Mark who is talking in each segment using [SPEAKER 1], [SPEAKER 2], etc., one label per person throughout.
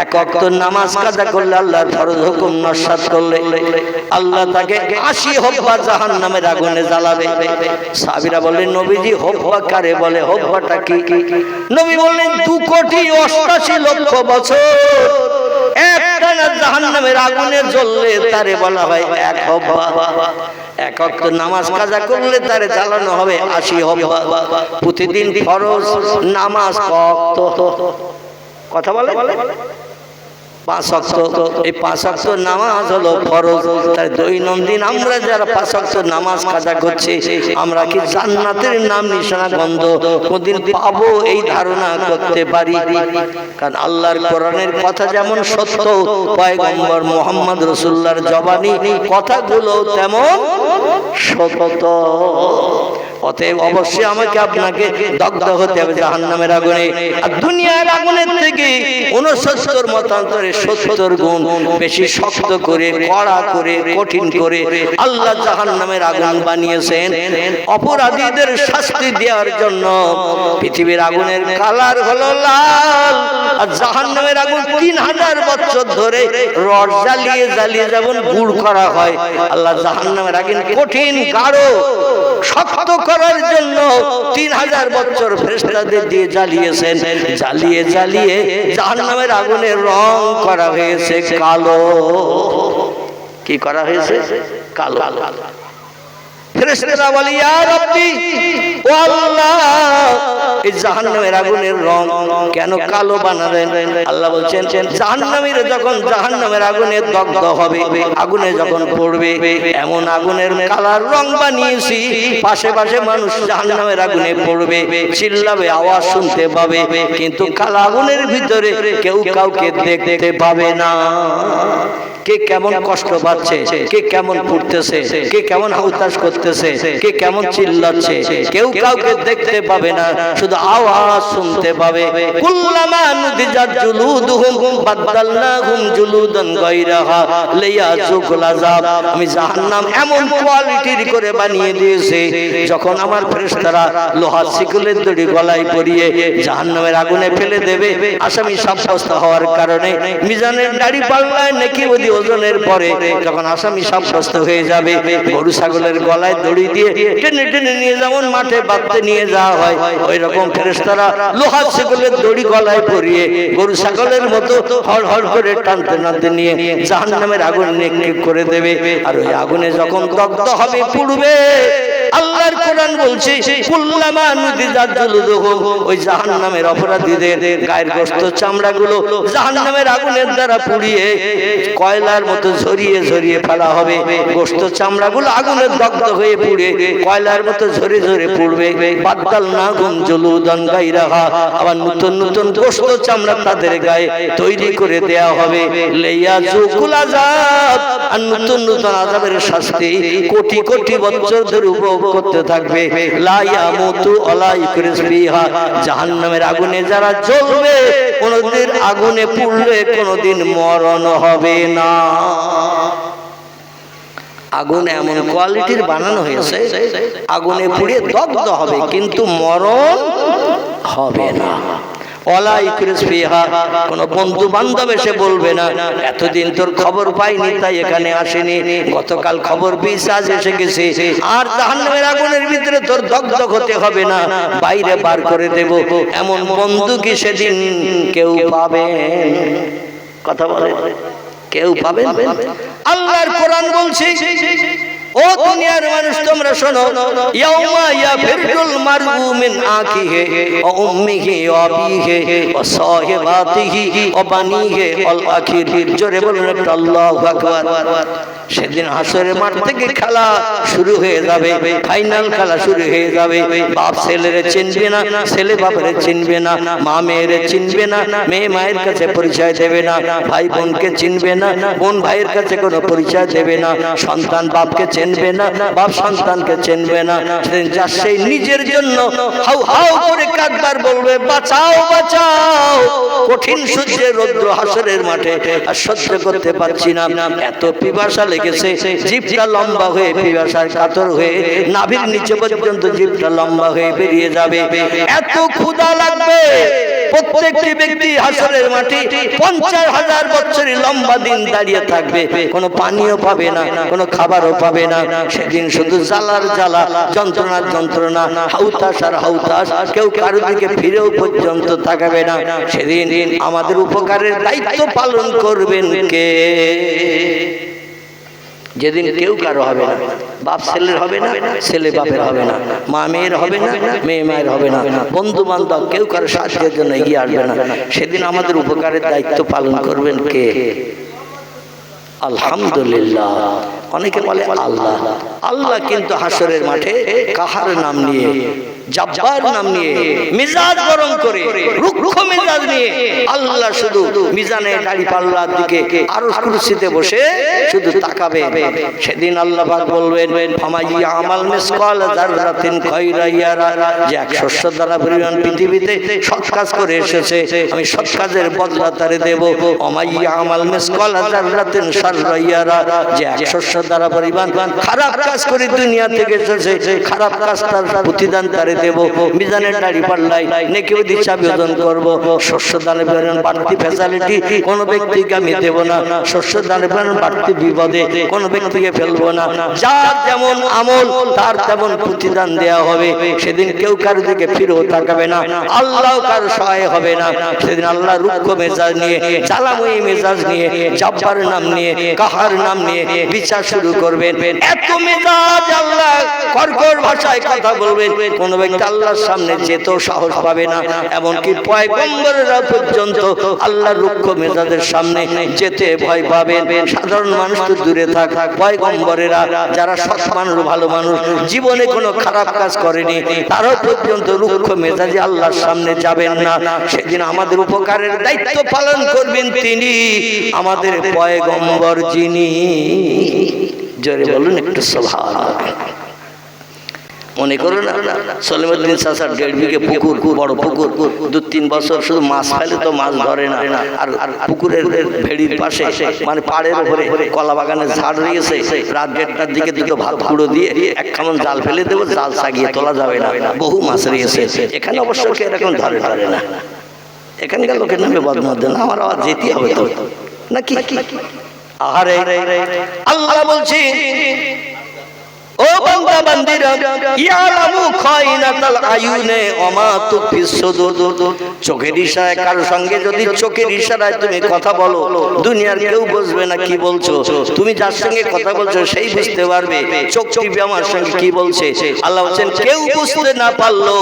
[SPEAKER 1] এক ওয়াক্ত নামাজ কাজা করলে, আল্লাহর ফরজ হুকুম নস্যাৎ করলে আল্লাহ তাকে 80 হব্বা জাহান্নামের আগুনে জ্বালাবে। সাহাবীরা বললেন, নবীজি হব্বা কারে বলে? হব্বাটা কি? নবী বললেন, 2,88,00,000 বছর একটানা জাহান্নামের আগুনে জ্বললে তারে বলা হয় এক হব্বা। এক ওয়াক্ত নামাজ কাজা করলে তারে জ্বালানো হবে 80 হব্বা। প্রতিদিন ফরজ নামাজ কত কথা বলে? 5 ওয়াক্ত। এই 5 ওয়াক্ত নামাজ হলো ফরজ। তাই দৈনন্দিন আমরা যারা 5 ওয়াক্ত নামাজ কাজা করছি, আমরা কি জান্নাতের নাম নিশানা গন্ধ কোনদিন পাবো এই ধারণা করতে পারি? কারণ আল্লাহর কোরআনের কথা যেমন সত্য, পয়গম্বর মুহাম্মদ রাসূলুল্লাহর জবানি কথাগুলো তেমন সত্য। অতএব অবশ্যই আমাকে আপনাকে দগ্ধ হতে হবে জাহান্নামের আগুনে। আর দুনিয়ার আগুনের থেকে 69 মতান্তরে 70 গুণ বেশি শক্ত করে, কড়া করে, কঠিন করে আল্লাহ জাহান্নামের আগুন বানিয়েছেন অপরাধীদের শাস্তি দেওয়ার জন্য। পৃথিবীর আগুনের কালার হলো লাল, আর জাহান্নামের আগুন 3000 বছর ধরে রড জ্বালিয়ে জ্বালিয়ে যেমন গুড় করা হয়, আল্লাহ জাহান্নামের আগুন কঠিন গাঢ় শক্ত করার জন্য 3000 বছর ফেরেশতাদের দিয়ে জ্বালিয়েছেন। জ্বালিয়ে জ্বালিয়ে জাহান্নামের আগুনের রং করা হয়েছে কালো। কি করা হয়েছে? কালো। ফেরেশতারা বলে, ইয়া রাব্বি, ও আল্লাহ, এই জাহান্নামের আগুনের রং কেন কালো বানালেন? আল্লাহ বলছেন, জাহান্নামীরা যখন জাহান্নামের আগুনে দগ্ধ হবে, আগুনে যখন পড়বে, এমন আগুনের কালার রং বানিয়েছি, পাশে পাশে মানুষ জাহান্নামের আগুনে পড়বে, চিল্লাবে, আওয়াজ শুনতে পাবে, কিন্তু কালো আগুনের ভিতরে কেউ কাউকে দেখতে পাবে না। কে কেমন কষ্ট পাচ্ছে, কে কেমন পুড়তেছে, কে কেমন হাউতাশ করতেছে, কে কেমন চিল্লাচ্ছে, কেউ কাউকে দেখতে পাবে না, শুধু আওয়াজ শুনতে পাবে। কুল্লামা নুদিজাত জুলুদুহুম বাদদালনাহুম জুলুদান গায়রাহা লিয়াযুকুল আযাব। আমি জাহান্নাম এমন কোয়ালিটির করে বানিয়ে দিয়েছি, যখন আমার ফেরেশতারা লোহার শিকলের দড়ি গলায় পরিয়ে জাহান্নামের আগুনে ফেলে দেবে, আসামি সাব্যস্ত হওয়ার কারণে মিজানের দাড়ি পাল্লায় নেকি ওজনের পরে যখন আসামি সাব্যস্ত হয়ে যাবে, গরু ছাগলের গলায় দড়ি দিয়ে টেনে টেনে নিয়ে যেমন মাঠে বাঁধতে নিয়ে যাওয়া হয়, ওই রকম ফেরেশতারা লোহার ছাগলের দড়ি গলায় পরিয়ে গরু ছাগলের মতো হড় হড় করে টানতে টানতে নিয়ে জাহান্নামের আগুন নিক্ষেপ করে দেবে। আর ওই আগুনে যখন দগ্ধ হবে, পুড়বে, আল্লাহর কোরআন বলছে, কুল্লামা নুদিজাত জুলুদুহুম, ওই জাহান্নামের অপরাধীদের গায়ের গোশত চামড়াগুলো জাহান্নামের আগুনের দ্বারা পুড়িয়ে কয়লার মতো ঝরিয়ে ঝরিয়ে ফেলা হবে। গোশত চামড়াগুলো আগুনে দগ্ধ হয়ে পুড়ে কয়লার মতো ঝরে ঝরে পুড়বে। বাদদালনাহুম জুলুদান গায়রাহা, আবার নতুন নতুন গোশত চামড়া তাদের গায়ে তৈরি করে দেয়া হবে। লিয়াযুকুল আযাব, আর নতুন নতুন আযাবের শাস্তি কোটি কোটি বছর ধরে উপভোগ করতে থাকবে। লা ইয়ামুতু ওয়ালা ইউকরিস ফিহা, জাহান্নামের আগুনে যারা জ্বলবে, কোনদিন আগুনে পুড়লে কোনদিন মরণ হবে না। আগুন এমন কোয়ালিটির বানানো হয়েছে, আগুনে পুড়ে দগ্ধ হবে কিন্তু মরণ হবে না। কোন বন্ধু বান্ধব এসে বলবে না, এতদিন তোর খবর পাইনি তাই এখানে আসেনি, গতকাল খবর পেয়েছি আজ এসে গেছে। আর জাহান্নামের আগুনের ভিতরে তোর দগ্ধ হতে হবে না, বাইরে বার করে দেব, এমন বন্ধু কি সেদিন কেউ পাবে? কথা বলে কেউ পাবে? আল্লাহর কোরআন বলছে, ও দুনিয়ার মানুষ তোমরা শোনো, ইয়াউমা ইয়াফিরুল মারউ মিন আখিহি ওয়া উম্মিহি ওয়া আবিহি ওয়া সাহিবাতিহি ওয়া বানিহি আল আখির। জোরে বলুন একটু আল্লাহু আকবার। সেদিন হাসরের মাঠ থেকে খেলা শুরু হয়ে যাবে, ফাইনাল খেলা শুরু হয়ে যাবে। বাপ ছেলেরে চিনবে না, ছেলে বাপেরে চিনবে না, মা মেয়েরে চিনবে না, মেয়ে মায়ের কাছে পরিচয় দেবে না, ভাই বোনকে চিনবে না, বোন ভাইয়ের কাছে কোনো পরিচয় দেবে না, সন্তান বাপকে চিনবে না, বাপ সন্তানকে চিনবে না। সেদিন যা সেই নিজের জন্য হাউ হাউ করে কাঁদবার বলবে, বাঁচাও বাঁচাও, কঠিন সূর্যের রৌদ্র হাসরের মাঠে আর সহ্য করতে পারছি না, এত পিপাসা লেগেছে, জিভটা লম্বা হয়ে পিপাসার কাতর হয়ে নাভির নিচে পর্যন্ত জিভটা লম্বা হয়ে বেরিয়ে যাবে, এত ক্ষুধা লাগবে। প্রত্যেকটি ব্যক্তি হাসরের মাঠে 50,000 বছরের লম্বা দিন দাঁড়িয়ে থাকবে, কোনো পানিও পাবে না, কোনো খাবারও পাবে না। সেদিন শুধু জ্বালার জ্বালা, যন্ত্রণার যন্ত্রণা, হাউতাস আর হাউতাস, কেউ কারো দিকে ফিরেও পর্যন্ত তাকাবে না। সেদিন আমাদের উপকারের দায়িত্ব পালন করবেন কে? যেদিন কেউ কারো হবে না, বাপ ছেলের হবে না, ছেলে বাপের হবে না, মা মেয়ের হবে না, মেয়ে মায়ের হবে না, বন্ধু বান্ধব কেউ কারো সাহায্যের জন্য এগিয়ে আসবে না। সেদিন আমাদের উপকারের দায়িত্ব পালন করবেন কে? আলহামদুলিল্লাহ। অনেকে বলে আল্লাহ, আল্লাহ কিন্তু হাসরের মাঠে কাহার নাম নিয়ে, জব্বার নাম নিয়ে, মিজাজ গরম করে, রুক্ষ মিজাজ নিয়ে আল্লাহ শুধু মিজানে দাড়ি পাল্লার দিকে আরশ কুরসিতে বসে শুধু তাকাবে। সেদিন আল্লাহ পাক বলবেন, ফামাইয়া আমাল মিসকাল যাররাতিন খায়রা ইয়ারা, যে 100 দ্বারা পরিমাণ পৃথিবীতে সৎ কাজ করে এসেছে, আমি সৎ কাজের বদলা তারে দেব। অমাইয়া আমাল মিসকাল যাররাতিন শাররা ইয়ারা, যে 100 দ্বারা পরিমাণ খারাপ কাজ করে দুনিয়া থেকে এসেছে, খারাপ কাজ তার প্রতিদান তারে দেব। মিজানের দাড়ি পাল্লাই নেকি দিশা বিয়োজন করব। শস্য দানে পরিমাণ বাড়তি ফ্যাসিলিটি কোন ব্যক্তিকে আমি দেব না, শস্য দানে পরিমাণ বাড়তি বিপদে কোন ব্যক্তিকে ফেলবো না। যার যেমন আমল তার তেমন প্রতিদান দেয়া হবে। সেদিন কেউ কারো দিকে ফিরেও তাকাবে না, আল্লাহ কারো সহায় হবে না। সেদিন আল্লাহ রুক্ষ মেজাজ নিয়ে, জ্বালাময়ী মেজাজ নিয়ে, জব্বার নাম নিয়ে, কাহার নাম নিয়ে বিচার শুরু করবেন। এত মেজাজ আল্লাহ কর্কশ ভাষায় কথা বলবেন, কোন ব্যক্তি আল্লাহর সামনে যেতেও সাহস পাবে না। এমনকি পয়গম্বরেরা পর্যন্ত আল্লাহর রুক্ষ মেজাজের সামনে যেতে ভয় পাবেন। সাধারণ মানুষ তো দূরে থাক, পয়গম্বরেরা যারা সৎ মানুষ, ভালো মানুষ, জীবনে কোনো খারাপ কাজ করেনি, তারাও পর্যন্ত রুক্ষ মেজাজে আল্লাহর সামনে যাবেন না। সেদিন আমাদের উপকারের দায়িত্ব পালন করবেন তিনি, আমাদের পয়গম্বর যিনি। জোরে বলুন একটু সুবহানাল্লাহ। মনে করো না, সলিমুদ্দিন চাচার 1.5 বিঘে পুকুর, বড় পুকুর, 2-3 বছর শুধু মাছ ফেলে তো মাছ ধরে না। আর পুকুরের ভেড়ির পাশে মানে পাড়ের উপরে কলা বাগানের ঝাড় রয়েছে, রাত 1:30টার দিকে দুটো ভাত গুঁড়ো দিয়ে 1 কামন জাল ফেলে দেবো, জাল সাগিয়ে তোলা যাবে না, বহু মাছ রয়েছে। এখানে অবশ্য এরকম ধরে না, এখানকার লোকের নামে বদনাম দেন, আমার আবার যেতে হবে তো নাকি? আহারে আল্লাহ বলছি, ও বান্দা বান্দিরা, ইয়ালামু খায়িনাতাল আয়ুনে ওমা তুফিস সুদুর। চোখের ইশারায় কারোর সঙ্গে যদি চোখের ইশারায় তুমি কথা বলো, দুনিয়ার কেউ বুঝবে না কি বলছো, তুমি যার সঙ্গে কথা বলছো সেই বুঝতে পারবে চোখ টিপে আমার সঙ্গে কি বলছে। আল্লাহ বলেন, কেউ বুঝতে না পারলো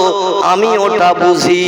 [SPEAKER 1] আমি ওটা বুঝি।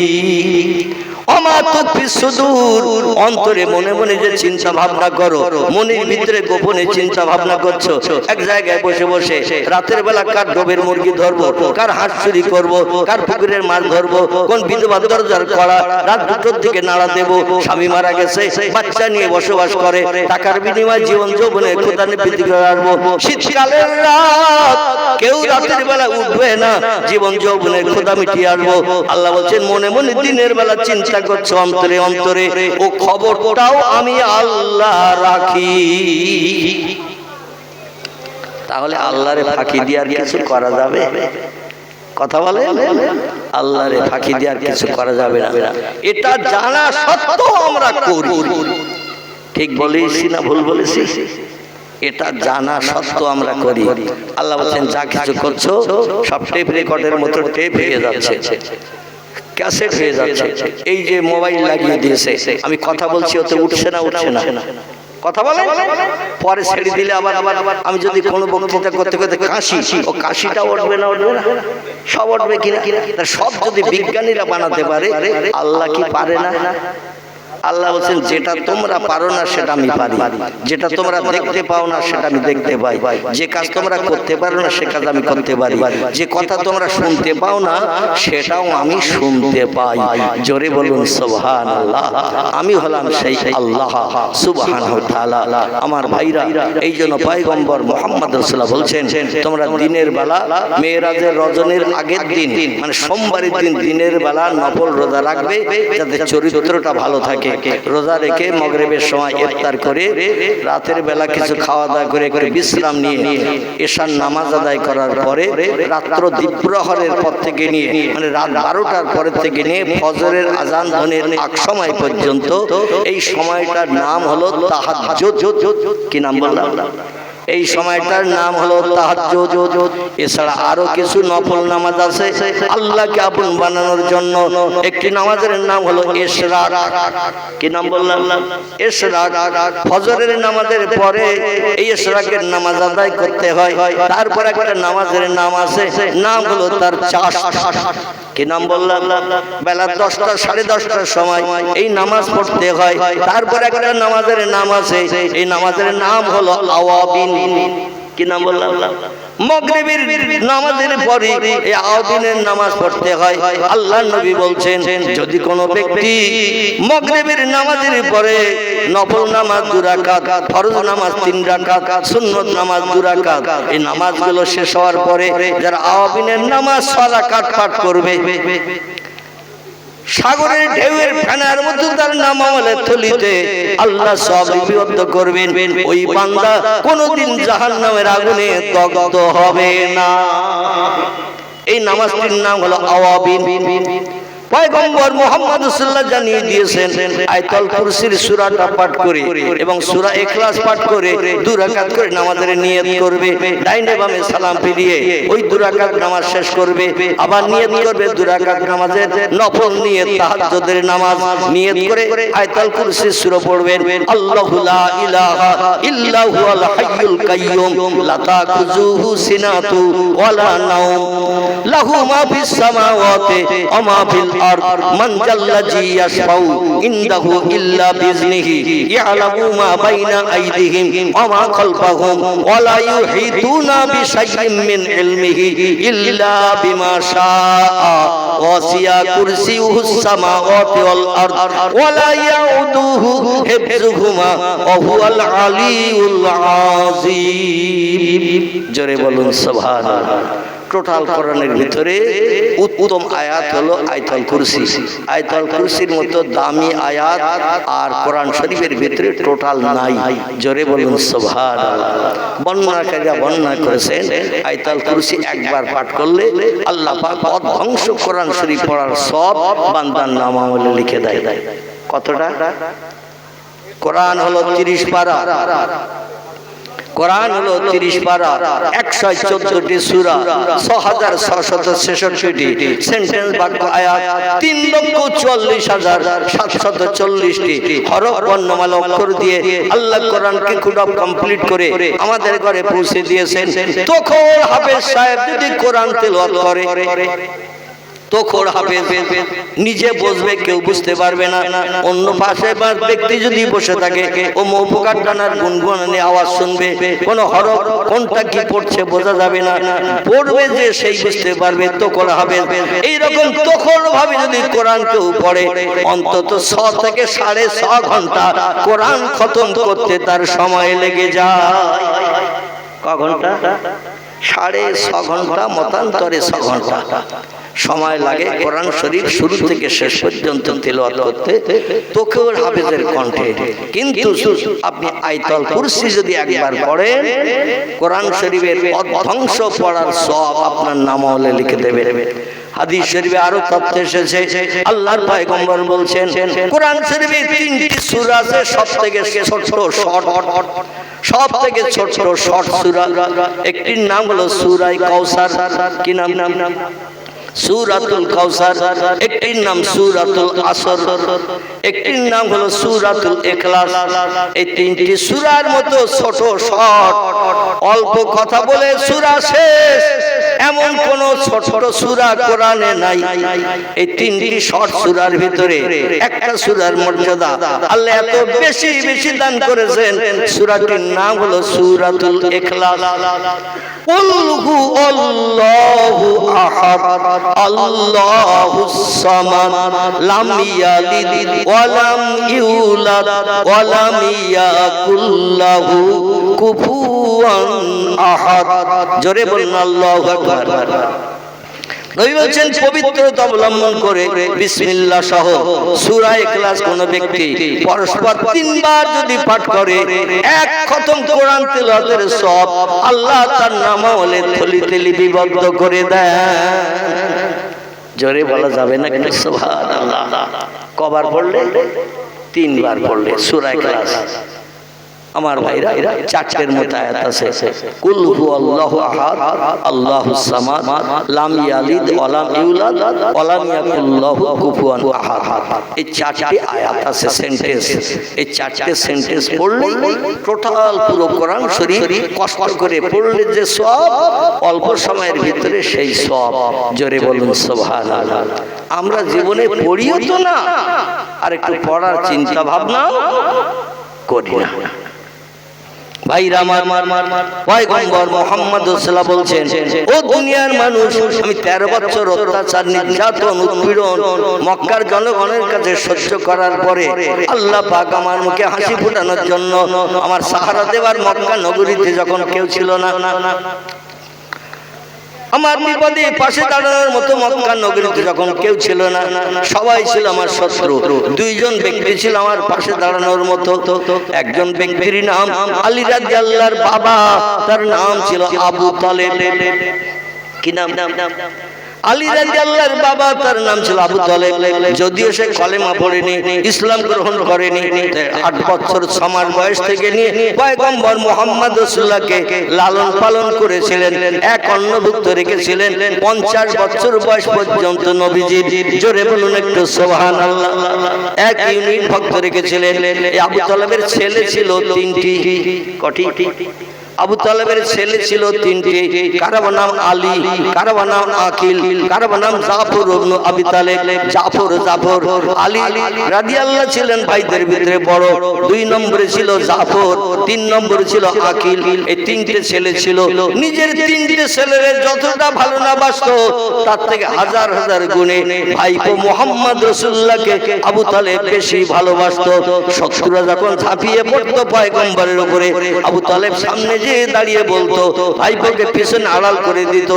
[SPEAKER 1] অন্তরে মনে মনে যে চিন্তা ভাবনা করো, মনের ভিতরে গোপনে চিন্তা ভাবনা করছো, এক জায়গায় বসে বসে রাতের বেলা কার ডোবের মুরগি ধরবো, কার হাঁস চুরি করবো, কার পুকুরের মাছ ধরবো, কোন বিধবা দরজার কড়া রাত 2টোর দিকে নাড়া দেবো, স্বামী মারা গেছে, বাচ্চা নিয়ে বসবাস করে, টাকার বিনিময়ে জীবন যৌবনে কোদানে বৃদ্ধি করে আসবো। শীতকালের রাত, কেউ রাতের বেলা উঠবে না, জীবন যৌবনের ক্ষুধা মিটিয়ে আসবো। আল্লাহ বলছেন, মনে মনে দিনের বেলা চিন্তা করছো, অন্তরে অন্তরে ও খবরটাও আমি আল্লাহ রাখি। তাহলে আল্লাহরে ফাঁকি দেওয়ার কিছু করা যাবে? কথা বলে, আল্লাহরে ফাঁকি দেওয়ার কিছু করা যাবে না। এটা জানা সত্ত্বেও আমরা করি। ঠিক বলেছি না ভুল বলেছি? এটা জানা সত্ত্বেও আমরা করি। আল্লাহ বলছেন, যা কিছু করছো সব টেপ রেকর্ডের মতো টেপ হয়ে যাচ্ছে, ক্যাসেট হয়ে যাচ্ছে। এই যে মোবাইল লাগিয়ে দিয়েছে, আমি কথা বলছি, ওতে উঠছে না কথা বলে, পরে ছেড়ে দিলে আবার আমি যদি কোনো বক্তৃতা করতে করতে কাশি, ও কাশিটা উঠবে না সব উঠবে কিনা? সব যদি বিজ্ঞানীরা বানাতে পারে, আল্লাহ কি পারে না? আল্লাহ বলছেন যেটা তোমরা পারো না সেটা আমি পারি, যেটা তোমরা দেখতে পাও না সেটা আমি দেখতে পাই, যে কাজ তোমরা করতে পারো না সে কাজ আমি করতে পারি, যে কথা তোমরা শুনতে পাও না সেটাও আমি শুনতে পাই। জোরে বলুন সুবহানাল্লাহ। আমি হলাম সেই আল্লাহ সুবহানাহু ওয়া তাআলা। আমার ভাইরা, এই জন্য পয়গম্বর মুহাম্মদ রাসূলুল্লাহ বলছেন তোমরা দিনের বেলা মেরাজের রজনীর আগের দিন মানে সোমবারের দিন দিনের বেলা নফল রোজা রাখবে যাতে চরিত্রটা ভালো থাকে। রোজা রেখে মাগরিবের সময় ইফতার করে রাতের বেলা কিছু খাওয়া দাওয়া করে একটু বিশ্রাম নিয়ে এশার নামাজ আদায় করার পরে রাত্র দ্বিপ্রহরের পর থেকে নিয়ে মানে রাত 12টার পরে থেকে নিয়ে ফজরের আজান ধ্বনির আগ সময় পর্যন্ত এই সময়টার নাম হলো তাহাজ্জুদ। কি নাম বললাম? এই সময়টার নাম হলো তাহাজ্জুদ। এছাড়া আরো কিছু নফল নামাজ আছে আল্লাহকে আপন বানানোর জন্য। একটি নামাজের নাম হলো ইশরাক। কি নাম বললাম? ইশরাক। ফজরের নামাজের পরে এই ইশরাকের নামাজ আদায় করতে হয়। তারপর একটা নামাজের নাম আছে, নাম হলো তার চাষ। কি নাম বললাম? বেলা 10টা 10:30টার সময় এই নামাজ পড়তে হয়। তারপর একটা নামাজের নাম আছে, এই নামাজের নাম হলো আওয়াবিন। কি নাম বললাম? মাগরিবের নামাজের পরে এই আওয়াবিনের নামাজ পড়তে হয়। আল্লাহর নবী বলছেন যদি কোনো ব্যক্তি মাগরিবের নামাজের পরে নফল নামাজ 2 রাকাত, ফরজ নামাজ 3 রাকাত, সুন্নত নামাজ 2 রাকাত, এই নামাজগুলো শেষ হওয়ার পরে যারা আওয়াবিনের নামাজ 6 রাকাত পাঠ করবে, সাগরের ঢেউয়ের ফেনার মতো তার নাম আমলের থলিতে আল্লাহ সব লিপিবদ্ধ করবেন। ওই বান্দা কোনদিন জাহান্নামের আগুনে দগ্ধ হবে না। এই নামাজটির নাম হলো আওয়াবিন। পয়গম্বর মুহাম্মদ সাল্লাল্লাহু জানিয়ে দিয়েছেন আয়াতুল কুরসির সূরাটা পাঠ করে এবং সূরা ইখলাস পাঠ করে 2 রাকাত করে নামাজের নিয়ত করবে। ডাইনে বামে সালাম ফিরিয়ে ওই 2 রাকাত নামাজ শেষ করবে। আবার নিয়ত করবে 2 রাকাত নামাজের নফল নিয়ত তাহাজ্জুদের নামাজ নিয়ত করে আয়াতুল কুরসির সূরা পড়বেন। আল্লাহু লা ইলাহা ইল্লা হুয়াল হাইয়ুল কাইয়্যুম লা তাখুযুহু সিনাতু ওয়ালা নাওম লাহু মা ফিস সামাওয়াতি ওয়া মা ফিল من ذا الذي يشفع عنده إلا بإذنه يعلم ما بين أيديهم وما خلفهم ولا يحيطون بشيء من علمه إلا بما شاء وسع كرسيه السماوات والأرض ولا يؤوده حفظهما وهو العلي العظيم জোরে বলুন সুবহানাল্লাহ। টোটাল কোরআনের ভিতরে উত্তম আয়াত হলো আয়াতুল কুরসি। আয়াতুল কুরসির মতো দামি আয়াত আর কোরআন শরীফের ভিতরে টোটাল নাই। জোরে বলুন সুবহানাল্লাহ। বর্ণনাকারীরা বর্ণনা করেছেন আয়াতুল কুরসি একবার পাঠ করলে আল্লাহ পাক অধ্বংস কোরআন শরীফ পড়ার সব বান্দার নামামলে লিখে দেয়। কতটা? কোরআন হলো 30 পারা। কোরআন হলো 30 পারা, 114টি সূরা, 6666টি সেন্টেন্স বাক্য আয়াত, 3,44,740টি হরফ বর্ণমালা অক্ষর দিয়ে আল্লাহ কোরআনকে খুব কমপ্লিট করে আমাদের ঘরে পৌঁছে দিয়েছেন। তখন হাফেজ সাহেব যদি কোরআন তেলাওয়াত করে তখন হাফেজ নিজে বসবে, কেউ বুঝতে পারবে না। অন্য পাশে ব্যক্তি যদি বসে থাকে ও মৌফুকার টানার গুনগুনানি আওয়াজ শুনবে, কোন হরফ কোনটা কি পড়ছে বোঝা যাবে না। পড়বে যে সেই বুঝতে পারবে তখন হাফেজ। এইরকম তখন ভাবে যদি কোরআন কেউ পড়ে অন্তত 6 থেকে 6.5 ঘন্টা কোরআন খতম করতে তার সময় লেগে যায়। ক ঘন্টা? 6.5 ঘন্টা, মতান্তরে 6 ঘন্টা সময় লাগে কোরআন শরীফ শুরু থেকে শেষ পর্যন্ত তেলাওয়াত করতে, তোকেও হাফেজের কণ্ঠে। কিন্তু আপনি আয়াতুল কুরসি যদি একবার পড়েন কোরআন শরীফের অধ্বংস পড়ার সওয়াব আপনার নামামলে লিখে দেবে। হাদিস শরীফে আরো তথ্য এসেছে, আল্লাহর পয়গম্বর বলছেন কোরআন শরীফে 3টি সূরা আছে সবথেকে ছোট শর্ট, সবথেকে ছোট শর্ট সূরা। একটির নাম হলো সূরা কাউসার। কি নাম? সূরাতুল কাউসার। একটির নাম সূরাতুল আসর, একটির নাম হলো সূরাতুল ইখলাস। এই 3টি সূরার মতো ছোট শর্ট, অল্প কথা বলে সূরা শেষ, এমন কোন ছোট সূরা কোরআনে নাই। এই তিনটি শর্ট সূরার ভিতরে একটা সূরার মর্যাদা আল্লাহ এত বেশি বেশি দান করেছেন। সূরাটির নাম হলো সূরাতুল ইখলাস। কুল হু আল্লাহু আহাদ আল্লাহুস সামাদ লাম ইয়ালিদ ওয়া লাম ইউলাদ ওয়া লাম ইয়াকুল লাহু কুফুয়ান আহাদ। জোরে বলুন আল্লাহু আকবার। নবী বলেন পবিত্রতা অবলম্বন করে বিসমিল্লাহ সহ সূরা ইখলাস কোন ব্যক্তি পরস্পর 3 বার যদি পাঠ করে এক খতম কোরআন তেলাওয়াতের সওয়াব আল্লাহ তার নামালে থলিতে লিপিবদ্ধ করে দেন। জোরে বলা যাবে না কিন্তু সুবহানাল্লাহ। কবার পড়লে? 3 বার পড়লে সূরা ইখলাস। আমার ভাইরা 4টের মতো আয়াত আছে। কুল হু আল্লাহু আহাদ আল্লাহুস সামাদ লাম ইয়ালিদ ওয়া লাম ইউলাদ ওয়া লাম ইয়াকুল লাহু কুফুয়ান আহাদ। এই 4টি আয়াত আছে সেন্টেন্স। এই 4টে সেন্টেন্স পড়লে টোটাল পুরো কোরআন শরীফ কষ্ট করে পড়লে যে সওয়াব অল্প সময়ের ভিতরে সেই সওয়াব। জোরে বলুন সুবহানাল্লাহ। আমরা জীবনে পড়িও তো না, আর একটু পড়ার চিন্তা ভাবনা করি না। ভাইরা আমার পয়গম্বর মুহাম্মদ সাল্লাল্লাহু আলাইহি ওয়াসাল্লাম বলছেন, ও দুনিয়ার মানুষ, আমি 13 বছর অত্যাচার নির্যাতন উৎপীড়ন মক্কার জনগণের কাছে সহ্য করার পরে আল্লাহ পাক আমার মুখে হাসি ফোটানোর জন্য আমার সাহারা দেওয়ার মক্কা নগরীতে যখন কেউ ছিল না, আমার বিপদে পাশে দাঁড়ানোর মতো মক্কা নগরীতে যখন কেউ ছিল না, সবাই ছিল আমার শত্রু। 2 জন ব্যক্তি ছিল আমার পাশে দাঁড়ানোর মতো। একজন ব্যক্তির নাম আলী রাদিয়াল্লাহর বাবা, তার নাম ছিল আবু তালেব। কি নাম? আলী রাদিয়াল্লাহর বাবা, তার নাম ছিল আবু তালেব। যদিও সে কলেমা পড়েনি, ইসলাম গ্রহণ করেনি, 8 বছর 6 মাস বয়স থেকে নিয়ে পয়গম্বর মুহাম্মদ রাসূলুল্লাহকে লালন পালন করেছিলেন, এক অন্নভুক্ত রেখেছিলেন 50 বছর বয়স পর্যন্ত নবীজির। জোরে বলুন একটু সুবহানাল্লাহ। এক ইউনিট ভক্ত রেখেছিলেন। এই আবু তালেবের ছেলে ছিল 3টি। কটি? আবু তালেবের ছেলে ছিল 3টি। কারো নাম আলী, কারো নাম আকিল, কারো নাম জাফর ইবনে আবি তালেব। জাফর আলী রাদিয়াল্লাহু ছিলেন ভাইদের ভিতরে বড়। 2 নম্বরে ছিল জাফর, 3 নম্বরে ছিল আকিল। এই 3টে ছেলে ছিল। নিজের 3টে ছেলের যতটা ভালো না বাসতো, তার থেকে হাজার হাজার গুণে ভাইপো মুহাম্মদ রাসূলুল্লাহকে আবু তালেব বেশি ভালোবাসতো। শত্রুরা যখন ঝাঁপিয়ে পড়তো পয়গম্বরের উপরে, আবু তালেব সামনে যে দাঁড়িয়ে বলতো, ভাইপোকে পিছনে আড়াল করে দিত,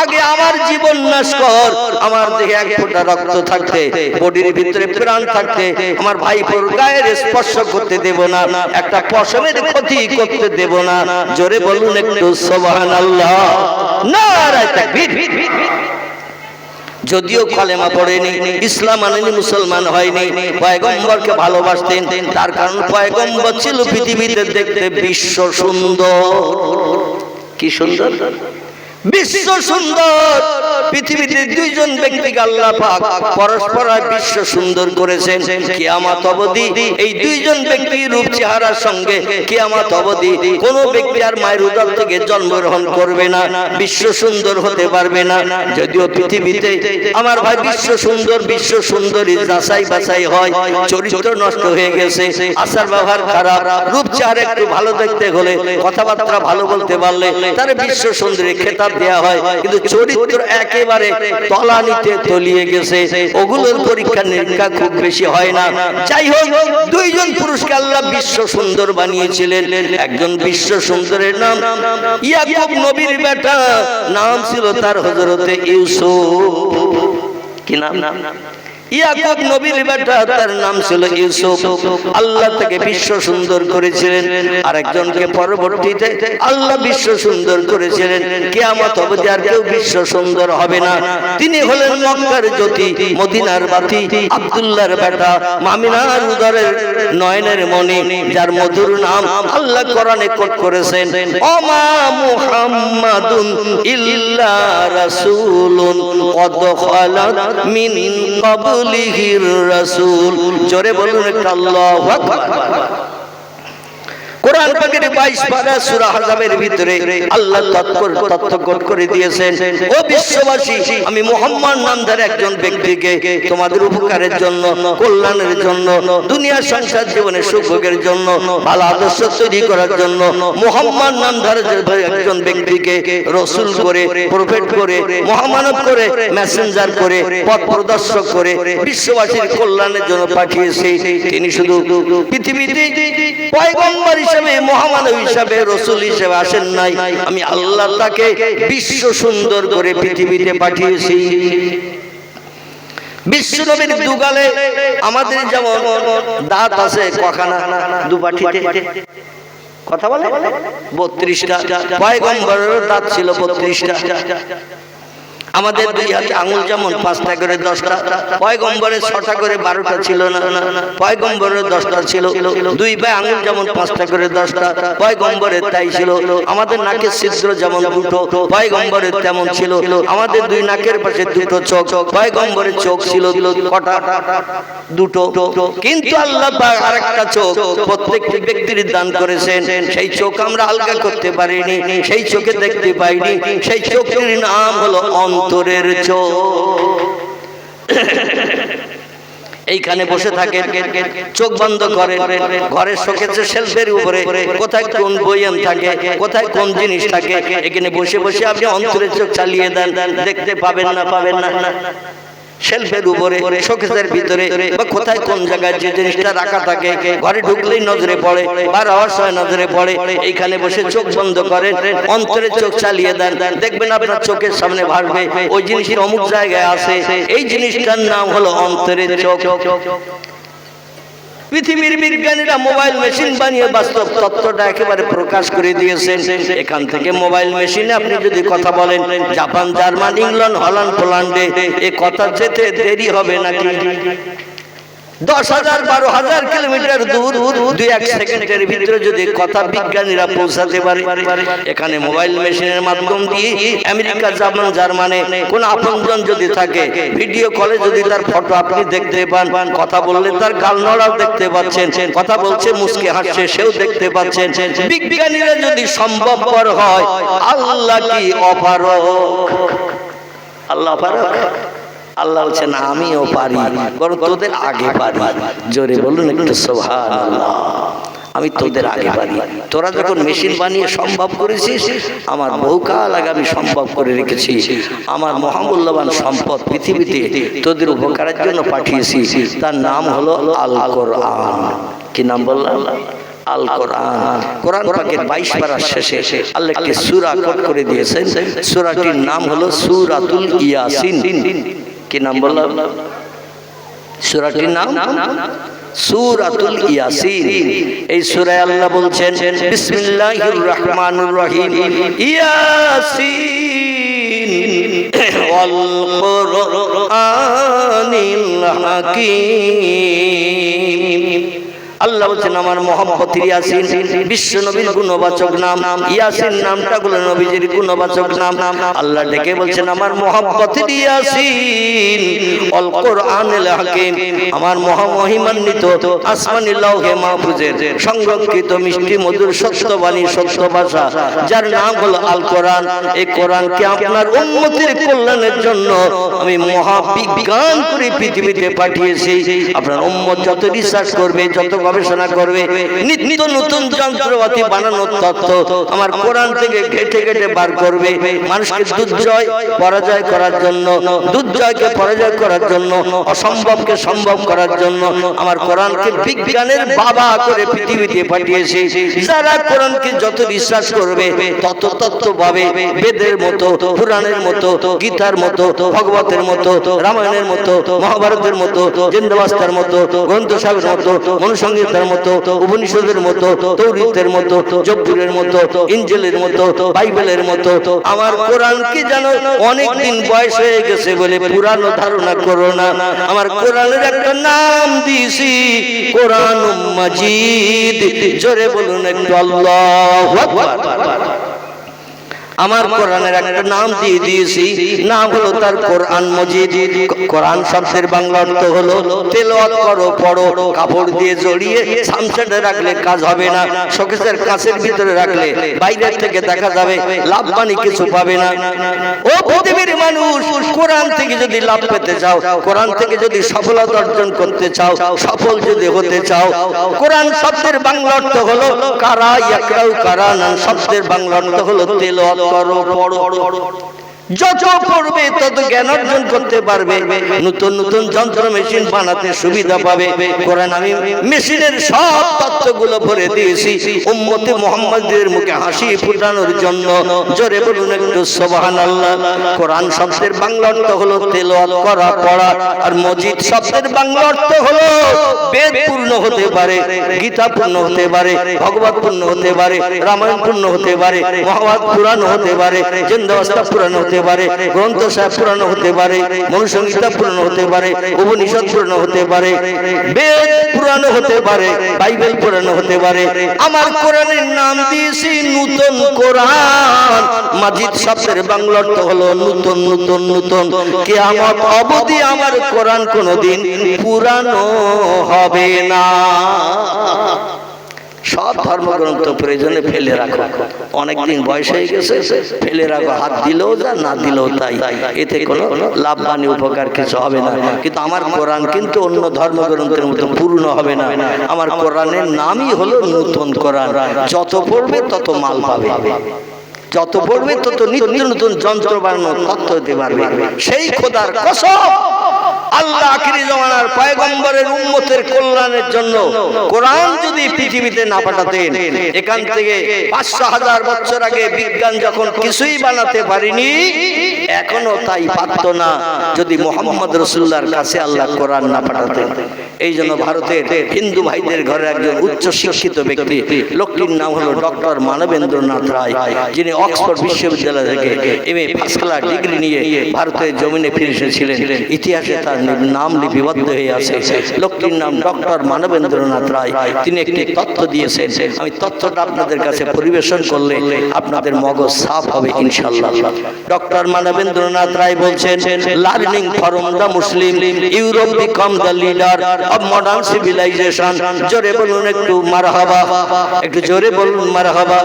[SPEAKER 1] আগে আমার জীবন নাশ কর, আমার দেহে 1 ফোঁটা রক্ত থাকতে, বডির ভিতরে প্রাণ থাকতে আমার ভাইপোর গায়ের স্পর্শ করতে দেব না, একটা পশমের ক্ষতি করতে দেব না। জোরে বলুন একটু সুবহানাল্লাহ। নারায়ে তাকবীর। যদিও কলেমা পড়েনি, ইসলাম আনেনি, মুসলমান হয়নি, পয়গম্বরকে ভালোবাসতেন। তার কারণ পয়গম্বর ছিল পৃথিবীতে দেখতে বিশ্ব সুন্দর। কি সুন্দর? বিশ্ব সুন্দর। পৃথিবীতে 2 জন ব্যক্তিকে আল্লাহ পাক পরস্পর বিশ্ব সুন্দর করেছেন। কিয়ামত অবধি এই 2 জন ব্যক্তির রূপ চেহারার সঙ্গে কিয়ামত অবধি কোন ব্যক্তি আর মায়ের উদর থেকে জন্মগ্রহণ করবে না, বিশ্ব সুন্দর হতে পারবে না। যদিও পৃথিবীতে আমার ভাই বিশ্ব সুন্দরী যাচাই বাছাই হয়, চরিত্র নষ্ট হয়ে গেছে, আচার ব্যবহার খারাপ, রূপ চেহারা একটু ভালো দেখতে হলে, কথাবার্তা ভালো বলতে পারলে তার বিশ্ব সুন্দরী খেতাব দেয়া হয়, কিন্তু চরিত্র একেবারে তলানিতে তলিয়ে গেছে, ওগুলোর পরীক্ষা নিরীক্ষা খুব বেশি হয় না। যাই হোক, 2 জন পুরুষকে আল্লাহ বিশ্ব সুন্দর বানিয়েছিলেন। একজন বিশ্ব সুন্দরের নাম ইয়াকুব নবীর বেটা, নাম ছিল তার হযরতে ইউসুফ। কি নাম? ইয়াকুব নবীর বেটা, তার নাম ছিল ইউসুফ। আল্লাহ তাকে বিশ্ব সুন্দর করেছিলেন। আরেকজনকে পরবর্তীতে আল্লাহ বিশ্ব সুন্দর করেছিলেন। কিয়ামত অবধি আর কেউ বিশ্ব সুন্দর হবে না। তিনি হলেন মক্কার জ্যোতি, মদিনার বাতি, আব্দুল্লাহর বেটা, মামিনার উদরের নয়নের মণি, যার মধুর নাম আল্লাহ কোরআনে কোট করেছেন, ওমা মুহাম্মাদুন ইল্লা রাসূলুন কদ খালাত মিন ক্বাবলিহির রাসূল। জোরে বলুন একটা আল্লাহু আকবার। কোরআন পাকের 22 পারা সূরা আহজাবের ভিতরে আল্লাহ তথ্য করে দিয়েছেন, ও বিশ্ববাসী, আমি মুহাম্মদ নামধারী একজন ব্যক্তিকে তোমাদের উপকারের জন্য, কল্যাণের জন্য, দুনিয়ার সংসার জীবনের সুখভোগের জন্য, ভালো আদর্শ তৈরি করার জন্য মুহাম্মদ নামধারী একজন ব্যক্তিকে রাসূল করে, প্রফেট করে, মহামানব করে, মেসেঞ্জার করে, পথ প্রদর্শক করে বিশ্ববাসীর কল্যাণের জন্য পাঠিয়েছি। তিনি শুধু পৃথিবীতে পয়গম্বর হিসেবে, মহামানব হিসেবে, রাসূল হিসেবে আসেন নাই, আমি আল্লাহ তাকে বিশ্ব সুন্দর করে পৃথিবীতে পাঠিয়েছি। বিশ্ব নবীর দুগালে আমাদের যেমন দাঁত আছে কখানা, দুপাঠিতে কথা বলে 32টা, পয়গম্বরের দাঁত ছিল 32টা। আমাদের দুই হাতে আঙুল যেমন 5টা করে 10টা, পয়গম্বরের 6টা করে 12টা ছিল না, পয়গম্বরের 10টা ছিল। দুই ভাই আঙুল যেমন 5টা করে 10টা, পয়গম্বরের তাই ছিল। আমাদের নাকের ছিদ্র যেমন দুটো, পয়গম্বরের তেমন ছিল। আমাদের দুই নাকের পাশে দুটো চোখ, পয়গম্বরের চোখ ছিল কটা? দুটো। কিন্তু আল্লাহ পাক আরেকটা চোখ প্রত্যেকটি ব্যক্তির দান করেছেন। সেই চোখ আমরা আলগা করতে পারিনি, সেই চোখে দেখতে পাইনি। সেই চোখের নাম হলো অন্তরের চোখ। এইখানে বসে থাকেন, চোখ বন্ধ করেন, ঘরের শোকেসের শেলফের উপরে কোথায় কোন বইয়েন থাকে, কোথায় কোন জিনিস থাকে, এখানে বসে বসে আপনি অন্তরের চোখ চালিয়ে দেন, দেখতে পাবেন না? পাবেন না। শেলফের উপরে, শোকেসের ভিতরে বা কোথায় কোন জায়গায় যে জিনিসটা রাখা থাকে, ঘরে ঢুকলেই নজরে পড়ে, বার হওয়ার সময় নজরে পড়ে। এইখানে বসে চোখ বন্ধ করেন, অন্তরের চোখ চালিয়ে দেন, দেখবেন আপনার চোখের সামনে ভাসবে ওই জিনিসের অমুক জায়গায় আছে। এই জিনিসটার নাম হলো অন্তরের চোখ। পৃথিবীর বিজ্ঞানীরা মোবাইল মেশিন বানিয়ে বাস্তব তত্ত্বটা একেবারে প্রকাশ করে দিয়েছেন। এখান থেকে মোবাইল মেশিনে আপনি যদি কথা বলেন, জাপান, জার্মান, ইংল্যান্ড, হল্যান্ড, পোল্যান্ডে এ কথা যেতে দেরি হবে নাকি? 10,000 12,000 কিলোমিটার দূর 2-1 সেকেন্ডের ভিতরে যদি কথা বিজ্ঞানীরা পৌঁছাতে পারে। এখানে মোবাইল মেশিনের মাধ্যম দিয়ে আমেরিকা, জাপান, জার্মানে কোন আপনজন যদি থাকে, ভিডিও কলে যদি তার ফটো আপনি দেখতে পান, কথা বললে তার গাল নড়াও দেখতে পাচ্ছেন, কথা বলছে মুচকে হাসছে সেও দেখতে পাচ্ছেন। বিজ্ঞানীরা যদি সম্ভবপর হয়, আল্লাহ কি অপারক? আল্লাহ অপারক? আল্লাহ বলছে না, আমিও পারি, বরং তোদের আগে পারি। জোরে বলুন একটু সুবহানাল্লাহ। আমি তোদের আগে পারি। তোরা যখন মেশিন বানিয়ে সম্ভব করেছিস, আমার বহুকাল আগে আমি সম্ভব করে রেখেছি। আমার মহামূল্যবান সম্পদ পৃথিবীতে তোদের উপকারের জন্য পাঠিয়েছি। তার নাম হলো আল কোরআন। কি নাম বললাম? আল কোরআন। কোরআন পাকের 22 পারার শেষে আল্লাহ একটি সূরা কোট করে দিয়েছেন। সূরাটির নাম হলো সূরাতুল ইয়াসিন। কি নাম বললাম? সূরাটির নাম সূরাতুল ইয়াসিন। এই সূরায় আল্লাহ বলছেন, বিসমিল্লাহির রহমানির রহিম, ইয়াসিন ওয়াল কুরআনিল হাকীম। আল্লাহ বলছেন আমার মহব্বতের ইয়াসিন, বিশ্ব নবীর গুণবাচক নাম। ইয়াসিন নামটা হলো নবীজির গুণবাচক নাম। আল্লাহ ডেকে বলছেন আমার মহব্বতের ইয়াসিন ওয়াল কুরআনিল হাকীম, আমার মহামহিমান্বিত আসমানি লৌহে মাহফুজের সংরক্ষিত মিষ্টি মধুর সত্যবাণী, সত্য ভাষা, যার নাম হলো আল কোরআন। এই কোরআনকে আপনার উম্মতের কল্যাণের জন্য আমি মহাবিজ্ঞান করে পৃথিবীতে পাঠিয়েছি। আপনার উম্মত যত রিসার্চ করবে, যত গবেষণা করবে, নিত্য নতুন যন্ত্রপাতি বানানোর তত্ত্ব আমার কোরআন থেকে ঘেটে ঘেটে বার করবে। মানুষকে দুর্জয় পরাজয় করার জন্য, দুর্জয়কে পরাজয় করার জন্য, অসম্ভবকে সম্ভব করার জন্য আমার কোরআনকে বিজ্ঞানের বাবা করে পৃথিবীতে পাঠিয়েছে। যারা কোরআনকে যত বিশ্বাস করবে, তত তত্ত্ব পাবে। বেদের মতো, পুরাণের মতো, গীতার মতো, ভগবতের মতো, রামায়ণের মতো, মহাভারতের মতো, জিন্দাবাস্তার মতো, গ্রন্থ সাহেবের মতো, মনুসংহিতার মতো, উপনিষদের মতো, তৌরাতের মতো, জবুরের মতো, ইনজিলের মতো, বাইবেলের মতো। আমার কোরআনকে জানো অনেক দিন বয়স হয়ে গেছে বলে পুরানো ধারণা করো না। আমার কোরআনের একটা নাম দিয়েছি কোরআনুল মাজিদ। জোরে বলুন একটু আল্লাহু আকবার। আমার কোরআনের একটা নাম দিয়ে দিয়েছি, নাম হলো তার কোরআন মজিদ। কোরআন শব্দের বাংলা অর্থ হলো তেলাওয়াত করো, পড়ো। কাপড় দিয়ে জড়িয়ে সামসাতে রাখলে কাজ হবে না, শোকেসের কাঁচের ভিতরে রাখলে বাইরে থেকে দেখা যাবে, লাভ মানে কিছু পাবে না। ও পৃথিবীর মানুষ, কোরআন থেকে যদি লাভ পেতে চাও, কোরআন থেকে যদি সফলতা অর্জন করতে চাও, সফল যদি হতে চাও, কোরআন শব্দের বাংলা অর্থ হলো কারা ইয়াকরাউ কারানান, শব্দের বাংলা অর্থ হলো তেলাওয়াত করো, পড়ো। যত পড়বে তত জ্ঞান অর্জন করতে পারবে, নতুন নতুন যন্ত্র মেশিন বানাতে সুবিধা পাবে। কোরআন আমি মেশিনের সব তত্ত্বগুলো ভরে দিয়েছি উম্মতে মুহাম্মাদের মুখে হাসি ফোটানোর জন্য। জোরে বলুন একটু সুবহানাল্লাহ। কোরআন শব্দের বাংলা অর্থ হলো তেলাওয়াত করা, পড়া। আর মজিদ শব্দের বাংলা অর্থ হলো বেদ পূর্ণ হতে পারে, গীতা পূর্ণ হতে পারে, ভগবত পূর্ণ হতে পারে, রামায়ণ পূর্ণ হতে পারে, মহাভারত পুরাণ হতে পারে, জিন্দাবাস্তা পুরাণ হতে পারে, গ্রন্থ সাহেব পুরানো হতে পারে, মনুসংহিতা পুরানো হতে পারে, উপনিষদ পুরানো হতে পারে, বেদ পুরানো হতে পারে, বাইবেল পুরানো হতে পারে। আমার কোরআনের নাম দিয়েছি নূতন কোরআন। মাজিদ শব্দের বাংলা অর্থ হলো নূতন নূতন নূতন। কিয়ামত অবধি আমার কোরআন কোনোদিন পুরানো হবে না। সব ধর্মগ্রন্থ প্রয়োজনে ফেলে রাখো, অনেকদিন বয়স হয়ে গেছে, ফেলে রাখো, হাত দিলেও যা না দিলেও তাই, এতে কোনো লাভবান উপকার কিছু হবে না। কিন্তু আমার কোরআন কিন্তু অন্য ধর্মগ্রন্থের মতো পূর্ণ হবে না। আমার কোরআনের নামই হলো নূতন কোরআন। যত পড়বে তত মাল পাবে, যত পড়বে তত নিত্য নতুন যন্ত্র বানানো তত্ত্ব হতে পারবে। সেই খোদার কসম, আল্লাহ আখিরি জামানার পয়গম্বরের উম্মতের কল্যাণের জন্য কোরআন যদি পৃথিবীতে না পাঠাতেন, এখান থেকে ৫০০,০০০ বছর আগে বিজ্ঞান যখন কিছুই বানাতে পারেনি, এখনো তাই পারত না যদি মুহাম্মদ রাসূলুল্লাহর কাছে আল্লাহ কোরআন না পাঠাতেন। এই জন্য ভারতের হিন্দু ভাইদের ঘরে একজন উচ্চ শিক্ষিত ব্যক্তি, লোকটির নাম হলো ডক্টর মানবেন্দ্রনাথ রায়, যিনি অক্সফোর্ড বিশ্ববিদ্যালয় থেকে এমএ ফার্স্ট ক্লাস ডিগ্রি নিয়ে ভারতের জমিনে ফিরে এসেছিলেন। ইতিহাসে তার নাম লিপিবদ্ধ হয়ে আছে। লোকটির নাম ডক্টর মানবেন্দ্রনাথ রায়। তিনি একটি তথ্য দিয়েছেন, আমি তথ্যটা আপনাদের কাছে পরিবেশন করলে আপনাদের মগজ সাফ হবে ইনশাআল্লাহ। ডক্টর মানবেন্দ্রনাথ রায় বলছেন, learning from the Muslim, Europe became the leader of modern civilization. জোরে বলুন একটু মারহাবা, একটু জোরে বলুন মারহাবা।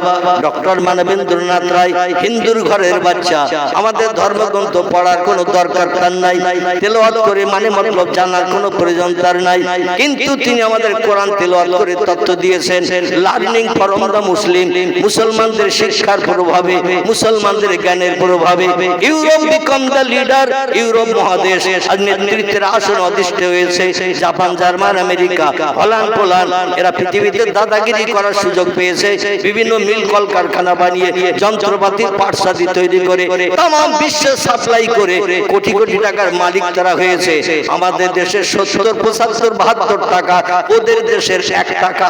[SPEAKER 1] ডক্টর মানবেন্দ্রনাথ রায় হিন্দুর ঘরের বাচ্চা, আমাদের ধর্মগ্রন্থ পড়ার কোনো দরকার তার নাই, তেলাওয়াত করে মানে মতলব জানার কোনো প্রয়োজন তার নাই, কিন্তু তিনি আমাদের কোরআন তেলাওয়াত করে তত্ত্ব দিয়েছেন। লার্নিং ফ্রম দ্য মুসলিম, মুসলমানদের শিক্ষার প্রভাবে, মুসলমানদের জ্ঞানের প্রভাবে Europe became the leader, Europe মহাদেশ আর নেতৃত্বের আসন অধিষ্ঠিত হয়েছে। Japan, German, America, Holland, Poland, এরা পৃথিবীতে দাদাগিরি করার সুযোগ পেয়েছে। বিভিন্ন মিল কলকারখানা বানিয়ে যন্ত্রপাতি পাটসাদি তৈরি করে তাম বিশ্বে সাপ্লাই করে কোটি কোটি টাকার মালিক তারা হয়েছে। আমাদের দেশের ৭০, ৭৫, ৭২ টাকা, ওদের দেশের ১ টাকা।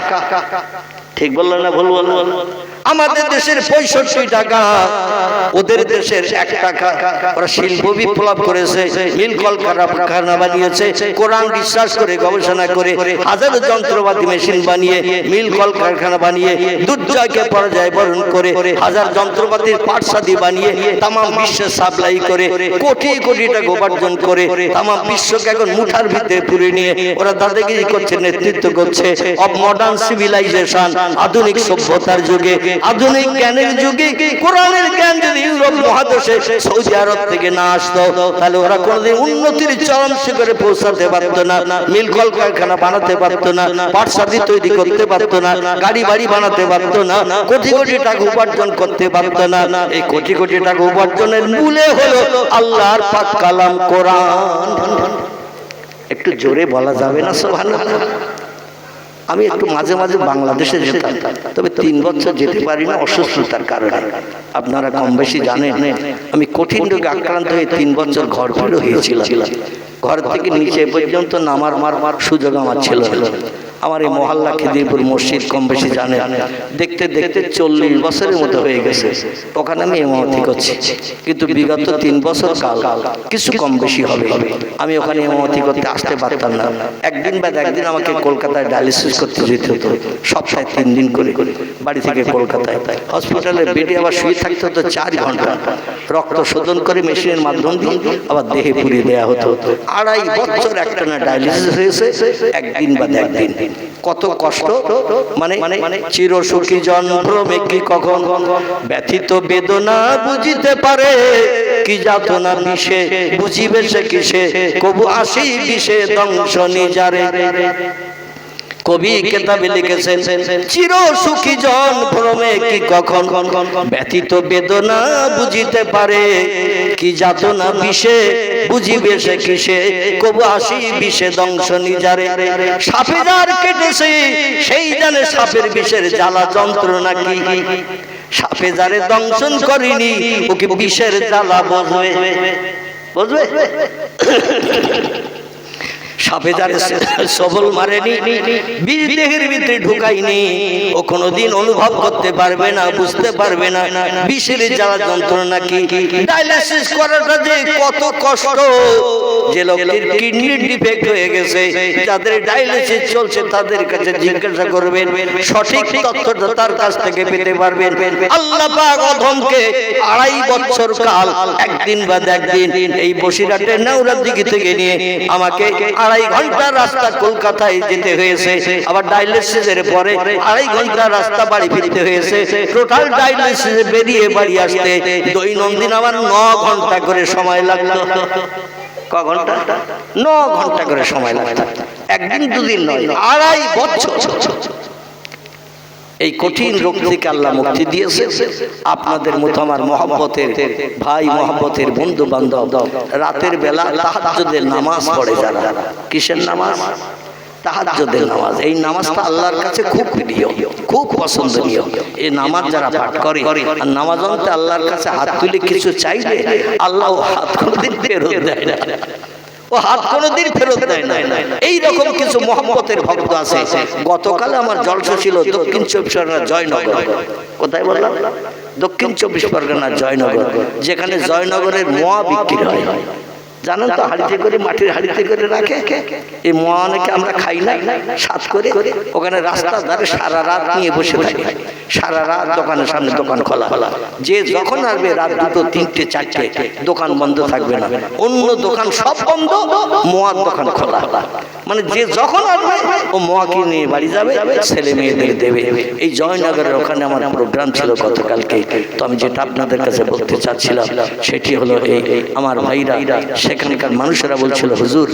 [SPEAKER 1] ঠিক বললো না ভুল বললো? আমাদের দেশের ৬৫ টাকা, ওদের দেশের ১ টাকা। ওরা শিল্প বিপ্লব করেছে, মিল কলকারখানা বানিয়েছে, কোরআন বিশ্বাস করে গবেষণা করে হাজারো যন্ত্রপাতি মেশিন বানিয়ে, মিল কলকারখানা বানিয়ে, দুর্জয়কে পরাজয় বরণ করে হাজার যন্ত্রপাতির পাটসাদি বানিয়ে তাম বিশ্বে সাপ্লাই করে কোটি কোটি টাকা উপার্জন করে তাম বিশ্বকে এখন মুঠার ভিতরে পুরে নিয়ে ওরা দাদাগিরি করছে, নেতৃত্ব করছে। অব মডার্ন সিভিলাইজেশন, আধুনিক সভ্যতার যুগে, আধুনিক জ্ঞানের যুগে কোরআনের জ্ঞান যদি ইউরোপ মহাদেশে সৌদি আরব থেকে না আসতো, তাহলে ওরা কোনোদিন উন্নতির চরম শিখরে পৌঁছাতে পারতো না, মিল কলকারখানা বানাতে পারতো না, পাটসাদি তৈরি করতে পারতো না, গাড়ি বাড়ি বানাতে পারতো না, কোটি কোটি টাকা উপার্জন করতে পারতো না। এই কোটি কোটি টাকা উপার্জনের মূলে হলো আল্লাহর পাক কালাম কোরআন। একটু জোরে বলা যাবে না সুবহানাল্লাহ? আমি একটু মাঝে মাঝে বাংলাদেশে যেতাম, তবে ৩ বছর যেতে পারি না অসুস্থতার কারণে। আপনারা কম বেশি জানেন, আমি কঠিন রোগে আক্রান্ত হয়ে ৩ বছর ঘর ফিরে হয়েছিলাম। ঘর থেকে নিচে পর্যন্ত নামার সুযোগ আমার ছিল। আমার এই মহল্লা খিদিরপুর মসজিদ কম বেশি জানেন, দেখতে দেখতে 40 বছরের মতো হয়ে গেছে ওখানে আমি ইমামতি করছি, কিন্তু বিগত 3 বছর কাল কিছু কম বেশি হবে আমি ওখানে ইমামতি করতে আসতে পারতাম না। একদিন বাদ একদিন আমাকে কলকাতায় ডায়ালিসিস করতে যেতে হতো, সপ্তাহে 3 দিন করে বাড়ি থেকে কলকাতায়। হসপিটালের বেডে আবার শুয়ে থাকতে হতো 4 ঘন্টা, রক্ত শোধন করে মেশিনের মাধ্যম দিয়ে আবার দেহে পুড়িয়ে দেওয়া হতো। 2.5 বছর একটানা ডায়ালিসিস হয়েছে, একদিন বাদ একদিন। কত কষ্ট, মানে চিরসুখী জনভ্রমে কি কখন ব্যথিত বেদনা বুঝিতে পারে, কি যাতনা বিষে বুঝিবে সে কিসে, কবু আসি বিষে দংশ নিজারে। কবি কেতাবে লিখেছেন চির সুখী জন ভ্রমে কি কখন ব্যথিত বেদনা বুঝিতে পারে, কি যাতনা বিষে বুঝিবে সে কিসে, কবু আসি বিষে দংশ নিজারে। সাপে যার কেটেছে সেই জানে সাপের বিষের জ্বালা যন্ত্রণা কি, সাপে যারে দংশন করিনি ও কি বিষের জ্বালা বুঝবে, বুঝবে? সাপে যারে সবল মারেনি, বিষ দেহের ভিতরে ঢুকাইনি, ও কোনোদিন অনুভব করতে পারবে না, বুঝতে পারবে না বিষের জ্বালা যন্ত্রণা কি। ডায়ালিসিস করাটা যে কত কষ্ট, যে লোকের কিডনি ডিফেক্ট হয়ে গেছে, যাদের ডায়ালিসিস চলছে তাদের কাছে জিজ্ঞাসা করবেন, সঠিক তথ্যটা তার কাছ থেকে পেতে পারবেন। আল্লাহ পাক অধমকে 2.5 বছর কাল একদিন বাদ একদিন এই বসিরহাটের নেউরাদিঘি থেকে নিয়ে আমাকে 2.5 ঘন্টা রাস্তা কলকাতায় যেতে হয়েছে, আবার ডায়ালিসিসের পরে 2.5 ঘন্টা রাস্তা বাড়ি ফিরতে হয়েছে। টোটাল ডায়ালিসিস বেরিয়ে বাড়ি আসতে দৈনন্দিন আমার 9 ঘন্টা করে সময় লাগতো। ক ঘন্টা? 9 ঘন্টা করে সময় লাগতো, একদিন দুদিন নয়, 2.5 বছর। এই কঠিন রোগ থেকে আল্লাহ মুক্তি দিয়েছে। আপনাদের মতো আমার মহব্বতের ভাই, মহব্বতের বন্ধু বান্ধব রাতের বেলা তাহাজ্জুদের নামাজ পড়ে যারা, কিসের নামাজ? তাহাজ্জুদের নামাজ। এই নামাজটা আল্লাহর কাছে খুব প্রিয়, খুব পছন্দনীয়। এই নামাজ যারা পাঠ করে আর নামাজ অন্তে আল্লাহর কাছে হাত তুলে কিছু চাইলে আল্লাহ হাত কোনোদিন ফেরত দেয় না, ও হাত কোনোদিন ফেরত দেয় না। এইরকম কিছু মহব্বতের ভক্ত আছে। গতকাল আমার জলসা ছিল দক্ষিণ 24 পরগনা জয়নগর। কোথায় বললাম? দক্ষিণ 24 পরগনা জয়নগর, যেখানে জয়নগরের মোয়া বিক্রি হয়। জানেন তো, হাড়িতে করে, মাটির হাড়িতে করে রাখে। এই মোয়া অনেকে আমরা খাই না, সাত করে ওখানে রাস্তার ধারে সারা রাত নিয়ে বসে থাকে, সারা রাত দোকানের সামনে দোকান খোলা। যে যখন আসবে রাত 2, 3, 4 দোকান বন্ধ থাকবে না, অন্য দোকান সব বন্ধ, মোয়ার দোকান খোলা। মানে যে যখন আসবে ও মোয়া কিনে নিয়ে বাড়ি যাবে, ছেলে মেয়েদের দেবে। এই জয়নগরের ওখানে আমার প্রোগ্রাম ছিল গতকালকে। তো আমি যেটা আপনাদের কাছে বলতে চাচ্ছিলাম সেটি হলো এই, আমার ভাইরা সেখানকার মানুষেরা বলছিল, হুজুর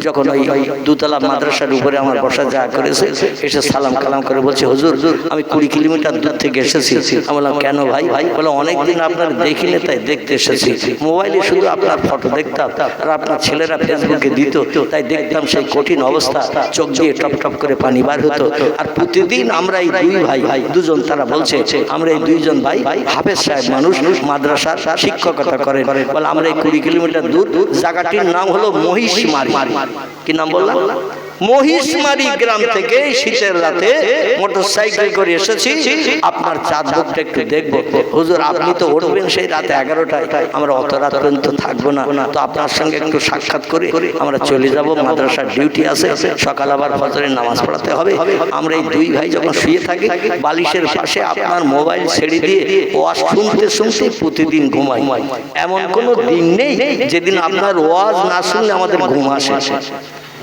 [SPEAKER 1] যখন ওই 2 তলা মাদ্রাসার উপরে আমার বসা জায়গা করেছে, এসে সালাম কালাম করে বলছে, হুজুর আমি 20 কিলোমিটার দূর থেকে এসেছি। আমি বললাম, কেন ভাই? বলে, অনেকদিন আপনার দেখিনি তাই দেখতে এসেছি। মোবাইলে শুধু আপনার ফটো দেখতাম আর আপনার ছেলেরা ফেসবুকে দিত, তাই দেখতাম সেই কঠিন অবস্থা, চোখ দিয়ে টপ টপ করে পানি বার হতো। আর প্রতিদিন আমরা এই 2 ভাই, 2জন, তারা বলছে আমরা এই 2জন ভাই হাফেজ সাহেব মানুষ, মাদ্রাসার শিক্ষকতা করেন। বলে, আমরা এই 20 কিলোমিটার দূর, জায়গাটির নাম হলো মহিষমারি। কি নাম বললাম? মহিষমারি গ্রাম থেকে শীতের রাতে মোটরসাইকেল করে এসেছি, আপনার চাঁদ মুখটা একটু দেখবো। হুজুর আপনি তো উঠবেন সেই রাতে 11টায়, আমরা অত রাত পর্যন্ত থাকবো না, তো আপনার সঙ্গে একটু সাক্ষাৎ করে আমরা চলে যাব, মাদ্রাসার ডিউটি আছে, সকাল আবার ফজরের নামাজ পড়াতে হবে। আমরা এই 2 ভাই যখন শুয়ে থাকি, বালিশের পাশে আপনার মোবাইল ছেড়ে দিয়ে ওয়াজ শুনতে শুনতে প্রতিদিন ঘুমাই। এমন কোনো দিন নেই যেদিন আপনার ওয়াজ না শুনলে আমাদের ঘুম আসে।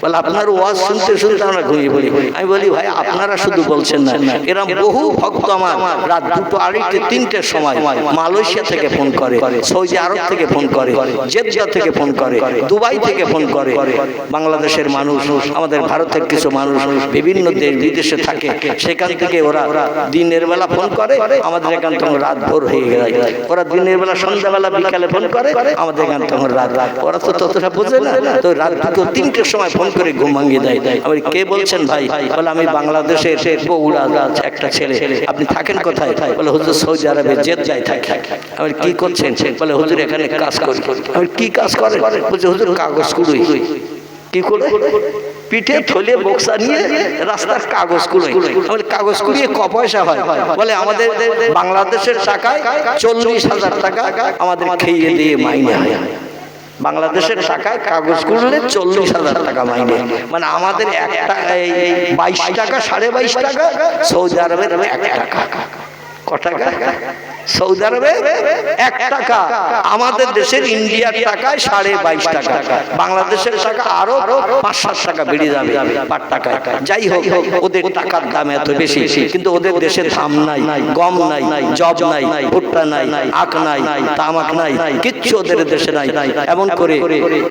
[SPEAKER 1] বলে, আপনার ওয়াজ শুনতে শুনতে আমরা ঘুমিয়ে পড়ি। আমি বলি, ভাই আপনারা শুধু বলছেন না, এরকম বহু ভক্ত আমার রাত 2, 2:30, 3টের সময় মালয়েশিয়া থেকে ফোন করে, সৌদি আরব থেকে ফোন করে, জেদ্দা থেকে ফোন করে, দুবাই থেকে ফোন করে। বাংলাদেশের মানুষ, আমাদের ভারতের কিছু মানুষ বিভিন্ন দেশ বিদেশে থাকে, সেখান থেকে ওরা দিনের বেলা ফোন করে, আমাদের এখান থেকে রাত ভোর হয়ে যায়। ওরা দিনের বেলা, সন্ধ্যাবেলা, বিকালে ফোন করে, আমাদের এখান থেকে রাত। ওরা তো ততটা বোঝে না, তো রাত 2, 3টের সময় ফোন করে ঘুম ভাঙিয়ে দেয়। আমি, কে বলছেন ভাই? বলে, আমি বাংলাদেশের বগুড়া একটা ছেলে। আপনি থাকেন কোথায়? বলে, হুজুর সৌদি আরবে জেদ্দায় থাকি। আমি, কি করছেন? বলে, হুজুর এখানে কাজ করি। আমি, কি কাজ করেন? বলছে, হুজুর কাগজ কুড়ুই। কি করে? পিঠে থলে বক্সা নিয়ে রাস্তার কাগজ কুড়োয়। কাগজ কুড়িয়ে ক পয়সা হয়? বলে আমাদের বাংলাদেশের টাকায় 40,000 টাকা আমাদের খেয়ে দিয়ে মাইনে হয়। বাংলাদেশের টাকায় কাগজ কুড়লে 40,000 টাকা মাইনে, মানে আমাদের 22 টাকা 22.5 টাকা, সৌদি আরবের 1 টাকা। ক টাকা? সৌদি আরবে 1 টাকা। আমাদের দেশের ইন্ডিয়ার টাকায় 22.5 টাকা, বাংলাদেশের টাকা আরো 5-7 টাকা বেড়ে যাবে পার টাকায়। যাই হোক, ওদের টাকার দাম এত বেশি, কিন্তু ওদের দেশে ধান নাই, গম নাই, জব নাই, ভুট্টা নাই, আখ নাই, তামাক নাই, কিচ্ছু ওদের দেশে নাই। এমন করে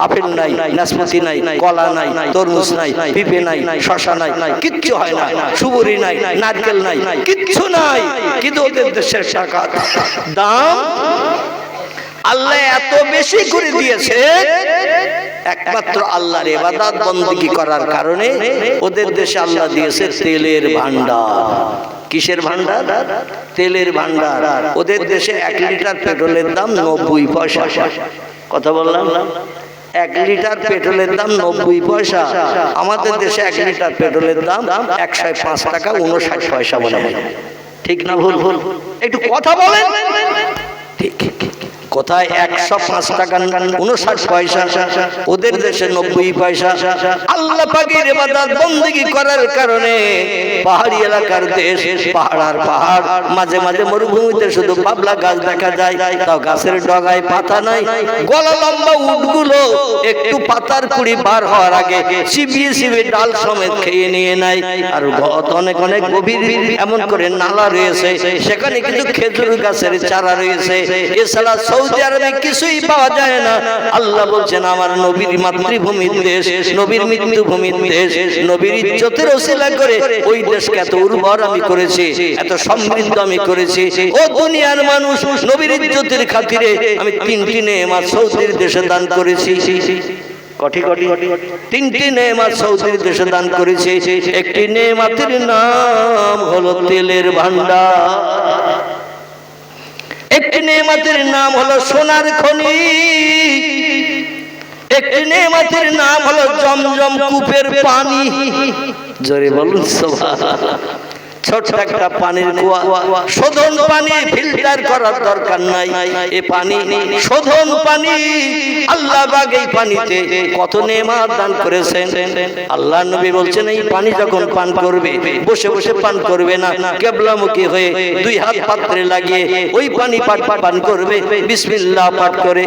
[SPEAKER 1] আপেল নাই, নাশপাতি নাই, কলা নাই, তরমুজ নাই, পেঁপে নাই, শসা নাই, কিচ্ছু হয় না, সুবরি নাই, নারকেল নাই, কিচ্ছু নাই। কিন্তু ওদের দেশের টাকা দাম আল্লাহ এত বেশি করে দিয়েছে, একমাত্র আল্লাহর ইবাদত বندگی করার কারণে ওদের দেশে আল্লাহ দিয়েছে তেলের ভান্ডার। কিসের ভান্ডার? তেলের ভান্ডার। ওদের দেশে 1 লিটার পেট্রোলের দাম 90 পয়সা। কথা বললাম, 1 লিটার পেট্রোলের দাম 90 পয়সা। আমাদের দেশে 1 লিটার পেট্রোলের দাম 105 টাকা 59 পয়সা মনে হয়। ঠিক না ভুল? একটু কথা বলেন। ঠিক, কোথায় 105 টাকা 59 পয়সা, ওদের দেশে 90 পয়সা। আল্লাহ পাকের ইবাদত বندگی করার কারণে পাহাড়ি এলাকার দেশ, পাহাড় আর পাহাড়, মাঝে মাঝে মরুভূমিতে শুধু পাবলা গাছ দেখা যায়, তাও গাছের ডগায় পাতা নাই। গলা লম্বা উটগুলো একটু পাতার কুড়ি বার হওয়ার আগে চিবিয়ে চিবিয়ে ডাল সমেত খেয়ে নিয়ে নেয়। আর অনেক অনেক গভীর এমন করে নালা রয়েছে, সেখানে কিন্তু খেজুর গাছের চারা রয়েছে। এছাড়া সৌদি আরবে কিছুই পাওয়া যায় না। আল্লাহ বলছেন, আমার নবীর মাতৃভূমির দেশ, নবীর মৃত্যুভূমির দেশ, নবীর ইজ্জতের ওসিলা করে ওই দেশকে এত উর্বর আমি করেছি, এত সমৃদ্ধ আমি করেছি। ও দুনিয়ার মানুষ, নবীর ইজ্জতের খাতিরে আমি 3টি নেয়ামত সৌদির দেশে দান করেছি। কটি কটি 3টি নেয়ামত সৌদির দেশে দান করেছি। একটি নেয়ামতের নাম হলো তেলের ভান্ডার, একটি নেয়ামতের নাম হলো সোনার খনি, একটি নেয়ামতের নাম হলো জমজম কূপের পানি। জোরে বলুন সুবহানাল্লাহ। ছোট একটা পানির কুয়া, শোধন পানি, ফিল্টার করার দরকার নাই। এই পানি শোধন পানি। আল্লাহ পাক এই পানিতে কত নেয়ামত দান করেছেন। আল্লাহ নবী বলছেন, এই পানি যখন পান করবে, বসে বসে পান করবে না, কিবলামুখী হয়ে 2 হাত পাত্রে লাগিয়ে ওই পানি পান করবে, বিসমিল্লাহ পাঠ করে।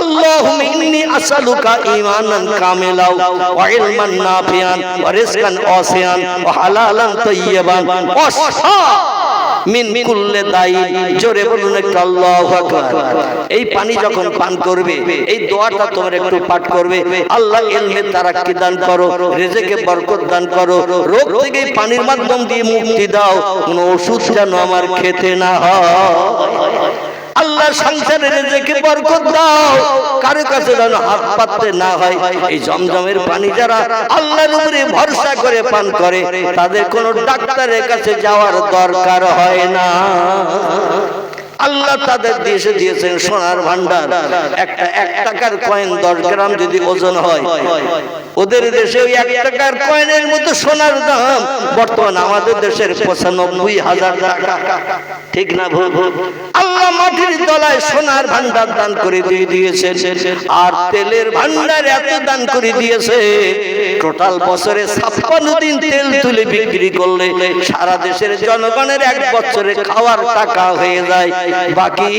[SPEAKER 1] আল্লাহুম্মা ইন্নী আসআলুকা ঈমানান কামিলাও ওয়া ইলমান নাফিআন ওয়া রিজকান ওয়াসিআন ওয়া হালালান তাইয়্যিবান মিন কুল্লি দাই। জোরে বলুন একটু আল্লাহু আকবার। এই পানি যখন পান করবে, এই দোয়াটা তোমরা একটু পাঠ করবে। আল্লাহ ইলমে তারাক্কি দান করো, রিজকে বরকত দান করো, রোগ থেকে পানির মাধ্যম দিয়ে মুক্তি দাও, কোনো ওষুধ যেন আমার খেতে না হয়। আল্লাহ সংসারে রিজকে বরকত দাও, কারো কাছে যেন হাত পাততে না হয়। এই জমজমের পানি যারা আল্লাহর উপরে ভরসা করে পান করে, তাদের কোনো ডাক্তারের কাছে যাওয়ার দরকার হয় না। আল্লাহ তাদের দেশে দিয়েছেন সোনার ভান্ডার। একটা 1 টাকার কয়েন 10 গ্রাম যদি ওজন হয়, ওদের দেশে ওই 1 টাকার কয়েনের মতো সোনার দাম বর্তমান আমাদের দেশের 95,000 টাকা। ঠিক না ভুল? আল্লাহ মাটির তলায় সোনার ভান্ডার দান করে দিয়ে দিয়েছেন, আর তেলের ভান্ডার এত দান করে দিয়েছে, টোটাল বছরে 56 দিন তেল তুলে বিক্রি করলে সারা দেশের জনগণের 1 বছরে খাওয়ার টাকা হয়ে যায়। বাকি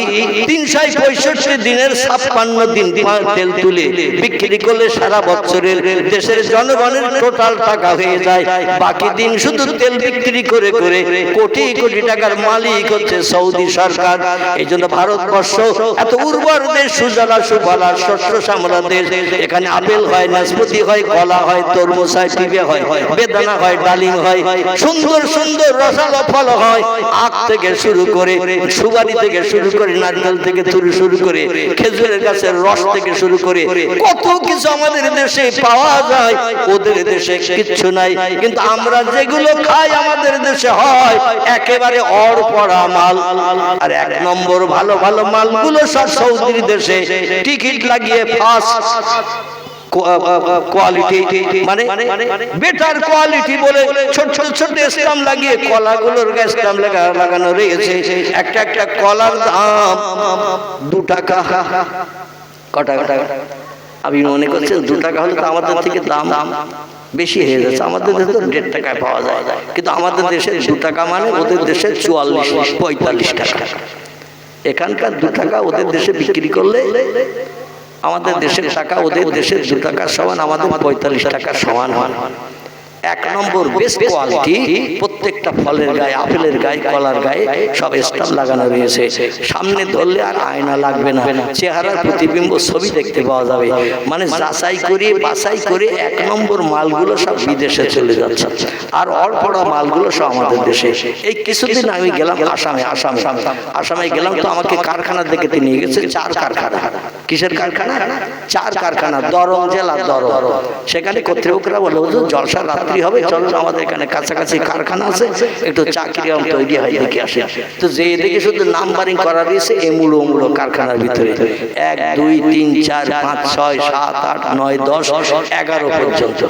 [SPEAKER 1] 365 দিনের 56 দিন তেল তুলে বিক্রি করলে সারা বছরের দেশের জনগণের টোটাল টাকা হয়ে যায়। বাকি দিন শুধু তেল বিক্রি করে করে কোটি কোটি টাকার মালিক হচ্ছে সৌদি সরকার। এই জন্য ভারতবর্ষ এত উর্বর দেশ, সুজলা সুফলা শস্য শ্যামলা দেশ। এখানে আপেল হয়, নাশপাতি হয়, কলা হয়, তরমুজ হয়, পেঁপে হয়, বেদানা হয়, ডালিম হয়, সুন্দর সুন্দর রসালো ফল হয়। আখ থেকে শুরু করে, সুপারি থেকে শুরু করে, নারকেল থেকে শুরু করে, খেজুরের গাছের রস থেকে শুরু করে কত কিছু আমাদের দেশে পাওয়া যায়, ওদের দেশে কিচ্ছু নাই। কিন্তু আমরা যেগুলো খাই আমাদের দেশে হয় একেবারে অড়পড়া মাল। আর 1 নম্বর ভালো ভালো মালগুলো সব সৌদির দেশে টিকিট লাগিয়ে ফার্স্ট কোয়ালিটি মানে বেটার কোয়ালিটি বলে ছোট ছোট ছোট স্ট্যাম্প লাগিয়ে কলাগুলোর স্ট্যাম্প লাগানো রয়েছে। একটা একটা কলার দাম 2 টাকা। কটা আমি মনে করছি 2 টাকা হলে তো আমাদের থেকে দাম বেশি হয়ে যাচ্ছে। আমাদের দেশে তো 1.5 টাকায় পাওয়া যায়, কিন্তু আমাদের দেশে 2 টাকা মানে ওদের দেশে 44-45 টাকা। এখানকার 2 টাকা ওদের দেশে বিক্রি করলে আমাদের দেশের টাকা ওদের দেশের 2 টাকার সমান, আমাদের 45 টাকার সমান হয়। 1 নম্বর বেস্ট কোয়ালিটি। প্রত্যেকটা ফলের গায়ে, আপেলের গায়ে, কলার গায়ে সব স্ট্যাম্প লাগানো রয়েছে। সামনে ধরলে আর আয়না লাগবে না, চেহারার প্রতিবিম্ব ছবি দেখতে পাওয়া যাবে। মানে যাচাই করে বাছাই করে 1 নম্বর মালগুলো সব বিদেশে চলে যাচ্ছে, আর অল্পড়া মালগুলো সব আমাদের দেশে। এই কিছুদিন আমি গেলাম আসামে গেলাম, তো আমাকে কারখানা দেখে নিয়ে গেছে। 4 কারখানা। কিসের কারখানা? 4 কারখানা। দরং জেলা দরং। সেখানে কর্তৃপক্ষরা বলে জলসা রাত্রি হবে, চলো আমাদের এখানে কাছাকাছি কারখানা আছে, একটু চাকরি তৈরি হয় দেখে আসে। তো যে এদিকে শুধু নাম্বারিং করা রয়েছে এমুলো কারখানার ভিতরে 1 2 3 4 5 6 7 8 9 10 11 পর্যন্ত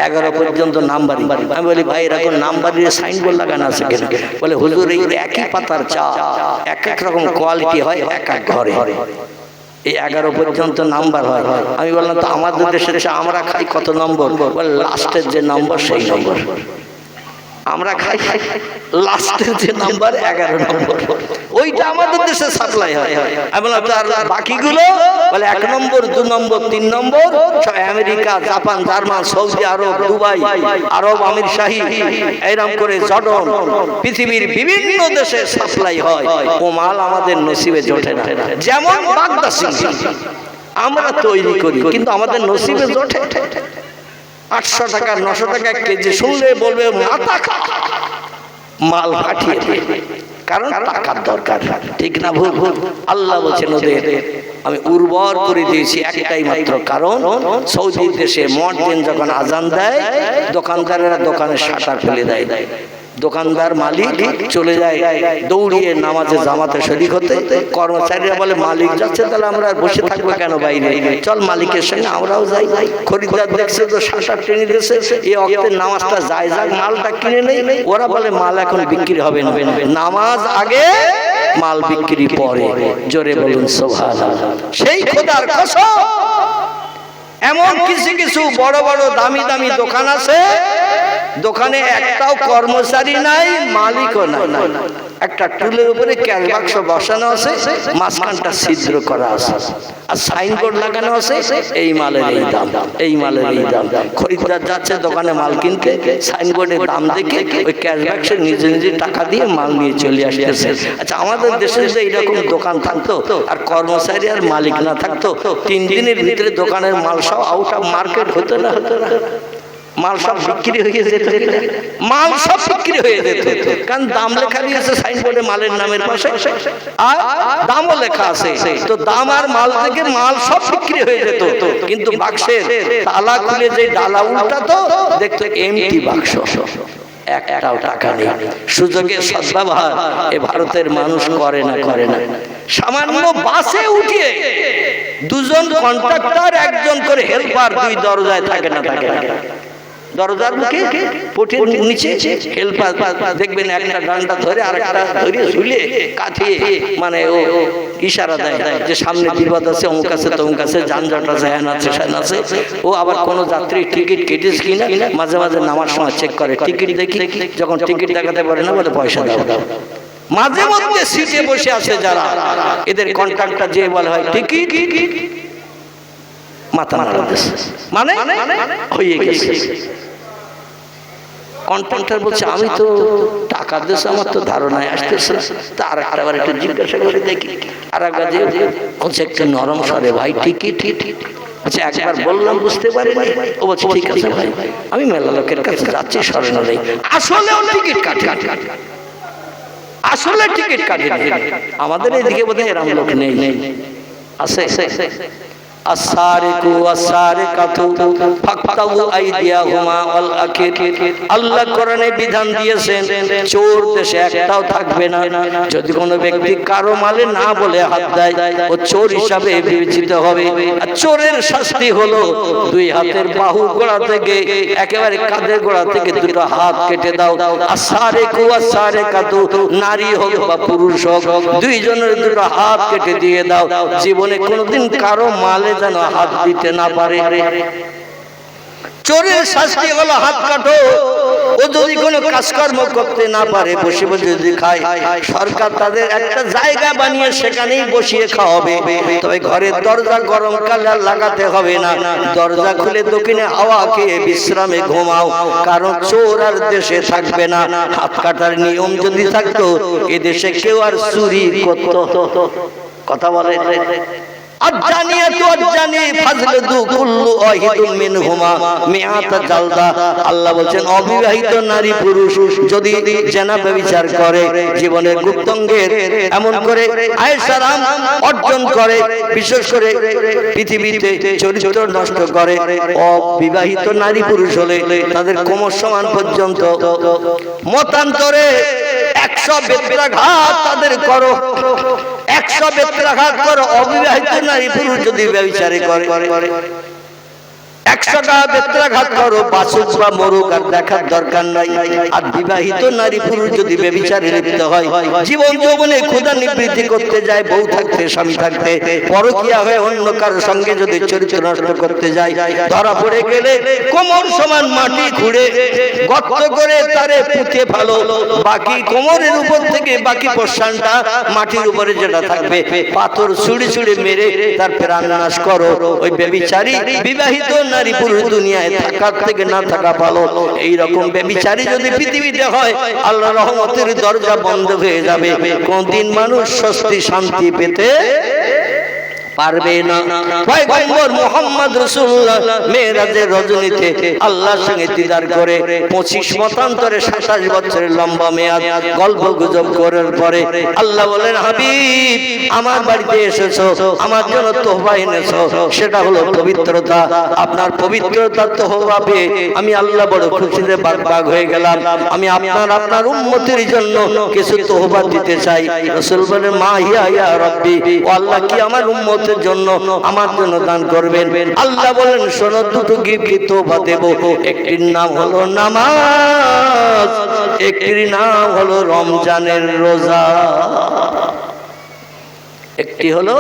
[SPEAKER 1] 11 পর্যন্ত নাম্বারিং। আমি বলি ভাই এরকম নাম্বারিং সাইনবোর্ড লাগানো আছে কেন? বলে হুজুর এই একই পাতার চা, এক এক রকম কোয়ালিটি হয় এক এক ঘরে, এই 11 পর্যন্ত নাম্বার হয়। আমি বললাম তো আমাদের দেশে আমরা খাই কত নম্বর? বলে লাস্টের যে নম্বর সেই নম্বর আমরা খাই, লাস্টের যে নাম্বার 11 নম্বর, ওইটা আমাদের দেশে সাপ্লাই হয়। আমি বললাম আর বাকিগুলো? বলে 1 নম্বর 2 নম্বর 3 নম্বর সব আমেরিকা, জাপান, জার্মান, সৌদি আরব, দুবাই, আরব আমির শাহী, এরকম করে জর্ডন, পৃথিবীর বিভিন্ন দেশে সাপ্লাই হয়। ও মাল আমাদের নসিবে জোটে না। যেমন বাগদাসি আমরা তৈরি করি, কিন্তু আমাদের নসিবে জোটে। 800 টাকা 900 টাকা কেজি শুনলে বলবে মাথা খা, মাল পাঠিয়ে দে, কারণ টাকার দরকার। ঠিক না ভুল? আল্লাহ বলছেন ওদের আমি উর্বর করে দিয়েছি একটাই মাত্র কারণ, সৌদি দেশে মুয়াজ্জিন যখন আজান দেয় দোকানদারেরা দোকানে শাটার ফেলে দেয়। দোকানদার মালিক চলে যায় দৌড়িয়ে নামাজে জামাতে শরীক হতে। কর্মচারীরা বলে মালিক যাচ্ছে, তাহলে আমরা বসে থাকবো কেন বাইরে, চল মালিকের সঙ্গে আমরাও যাই। খরিদ্দার দেখছে তো শাটার টেনে দিয়েছে, এই অক্তের নামাজটা যায় যাক, মালটা কিনে নেই। ওরা বলে মাল এখন বিক্রি হবে না, নামাজ আগে মাল বিক্রি পরে। জোরে বলুন সুবহানাল্লাহ। সেই খোদার কসম, এমন কিছু কিছু বড় বড় দামি দামি দোকান আছে, দোকানে একটাও কর্মচারী নাই, মালিকও নাই। একটা টুলের উপরে ক্যাশ বাক্স বসানো আছে, মাঝখানটা ছিদ্র করা আছে, আর সাইনবোর্ড লাগানো আছে এই মালের এই দাম, এই মালের এই দাম। খরিদ্দার যাচ্ছে দোকানে মাল কিনতে, সাইনবোর্ডের দাম দেখে ওই ক্যাশ বাক্সে নিজে নিজে টাকা দিয়ে মাল নিয়ে চলে আসতেছে। আচ্ছা আমাদের দেশে যদি এইরকম দোকান থাকতো আর কর্মচারী আর মালিক না থাকতো, 3 দিনের ভিতরে দোকানের মাল সব আউট অফ মার্কেট হতো না? মাল সব বিক্রি হয়ে যেত, মাল সব বিক্রি হয়ে যেত। কারণ দাম লেখা দিয়েছে সাইনবোর্ডে মালের নামের পাশে, আর দামও লেখা আছে, তো দাম আর মাল থেকে মাল সব বিক্রি হয়ে যেত। কিন্তু বাক্সের তালা খুলে যে ডালা উল্টাতো দেখতো এমটি বাক্স, একটাও টাকা নেই। সুযোগের সদ্ব্যবহার এ ভারতের মানুষ করে না। সামান্য বাসে উঠিয়ে 2 জন কন্ট্রাক্টর, 1 জন করে হেল্পার 2 দরজায় থাকে না। দরজার মুখে পটির নিচে হেল্পার দেখবেন একটা ডান্ডা ধরে আর একটা ধরে ঝুলে কাঠিয়ে, মানে ও ইশারা দেয় যে সামনে বিপদ আছে, অমুক আছে তমুক আছে, যানজট আছে, হ্যান আছে স্যান আছে। ও আবার কোনো যাত্রী টিকিট কেটেছে কিনা মাঝে মাঝে নামার সময় চেক করে। টিকিট দেখি, যখন টিকিট দেখাতে পারে না বলে পয়সা দাও। মাঝে মধ্যে সিটে বসে আছে যারা, এদের কন্ট্রাক্টর যে বলে হয় টিকিট, মাথা নাড়া দিচ্ছে, মানে হয়ে গেছে। কন্ট্রাক্টর বলছে আমি তো টাকা দিয়েছি, আমার তো ধারণায় আসতেছে। তার আরেকবার একটু জিজ্ঞাসা করে দেখি, আর একবার যে বলছে একটু নরম স্বরে, ভাই টিকিট। আচ্ছা একবার বললাম বুঝতে পারিনি। ও বলছে ঠিক আছে ভাই, আমি মেলা লোকের কাছে যাচ্ছি, স্মরণ নেই। আসলেও টিকিট কাটে, আসলে টিকিট কাটে। আমাদের এইদিকে বোধহয় এরকম লোক নেই, আছে। আস-সারিকু ওয়াস-সারিকাতু ফাকতাউ আইদিয়াহুমা ওয়াল আকির। আল্লাহ কোরআনে বিধান দিয়েছেন চোর দেশে একটাও থাকবে না। যদি কোনো ব্যক্তি কারো মালে না বলে হাত দেয় ও চোর হিসাবে বিবেচিত হবে। আর চোরের শাস্তি হলো দুই হাতের বাহু গোড়া থেকে একেবারে কাঁধের গোড়া থেকে দুটো হাত কেটে দাও। আস-সারিকু ওয়াস-সারিকাতু, নারী হোক বা পুরুষ হোক, দুইজনের দুটো হাত কেটে দিয়ে দাও। জীবনে কোনোদিন কারো মালে যেন হাত দিতে না পারে। চোরের শাস্তি হলো হাত কাটো। ও যদি কোনো কাজকর্ম করতে না পারে, বসে বসে যদি খায়, সরকার তাদের একটা জায়গা বানিয়ে সেখানেই বসিয়ে খাওয়াবে। তবে ঘরের দরজা গরমকালে লাগাতে হবে না, দরজা খুলে দক্ষিণে হাওয়া খেয়ে বিশ্রামে ঘুমাও, কারণ চোর আর দেশে থাকবে না। হাত কাটার নিয়ম যদি থাকতো এদেশে কেউ আর চুরি করতো? কথা বলে আল্লাহ বলছেন অবিবাহিত নারী পুরুষ যদি জেনা ব্যভিচার করে, জীবনের গুপ্তাঙ্গের এমন করে আয়েশারাম অর্জন করে, বিশেষ করে পৃথিবীতে চরিত্র নষ্ট করে, অবিবাহিত নারী পুরুষ হলে তাদের কোমর সমান পর্যন্ত মতান্তরে 100 বেত্রাঘাত তাদের করো, 100 বেত্রাঘাত করো। অবিবাহিত নারী পুরুষ যদি ব্যভিচারী করে 100টা বেত্রাঘাত করো, বাসুক বা মরুক আর দেখার দরকার নাই। আর বিবাহিত নারী পুরুষ যদি ব্যভিচারে লিপ্ত হয়, জীবন যৌবনে ক্ষুধা নিবৃত্তি করতে যায়, বউ থাকতে স্বামী থাকতে, পরকীয়া হয়ে অন্য কারোর সঙ্গে যদি চরিত্র নষ্ট করতে যায়, ধরা পড়ে গেলে কোমর সমান মাটি খুঁড়ে গর্ত করে তারে পুঁতে ফেলো। বাকি কোমরের উপর থেকে বাকি পোর্শনটা মাটির উপরে যেটা থাকবে পাথর ছুঁড়ে ছুঁড়ে মেরে তার প্রাণ নাশ করো। ওই ব্যভিচারী বিবাহিত নারী পুরুষ দুনিয়ায় থাকার থেকে না থাকা ভালো। এইরকম ব্যভিচারী যদি পৃথিবীতে হয়, আল্লাহ রহমতের দরজা বন্ধ হয়ে যাবে। কোনদিন মানুষ স্বস্তি শান্তি পেতে পারবে না। পয়গম্বর মুহাম্মদ রাসূলুল্লাহ মেরাজের রজনীতে আল্লাহর সঙ্গে দিদার করে 25 মতান্তরে 27 বছরের লম্বা মেয়াদ গল্প গুজব করার পরে আল্লাহ বলেন, হাবিব আমার বাড়িতে এসেছো, আমার জন্য তোহফা এনেছো, সেটা হলো পবিত্রতা। আপনার পবিত্রতার তোহফা পেয়ে আমি আল্লাহ বড় খুশিতে বাগবাগ হয়ে গেলাম। আমি আপনার উম্মতের জন্য কিছু তোহফা দিতে চাই। রাসূল বলেন, মা হিয়া ইয়া রাব্বি, ও আল্লাহ কি আমার উম্মত জন্য আমার জন্য দান করবেন? আল্লাহ বলেন, শোনো, দুটো গিফট তোবা দেব। একটির নাম হলো নামাজ, একটির নাম হলো রমজানের রোজা। একটি হলো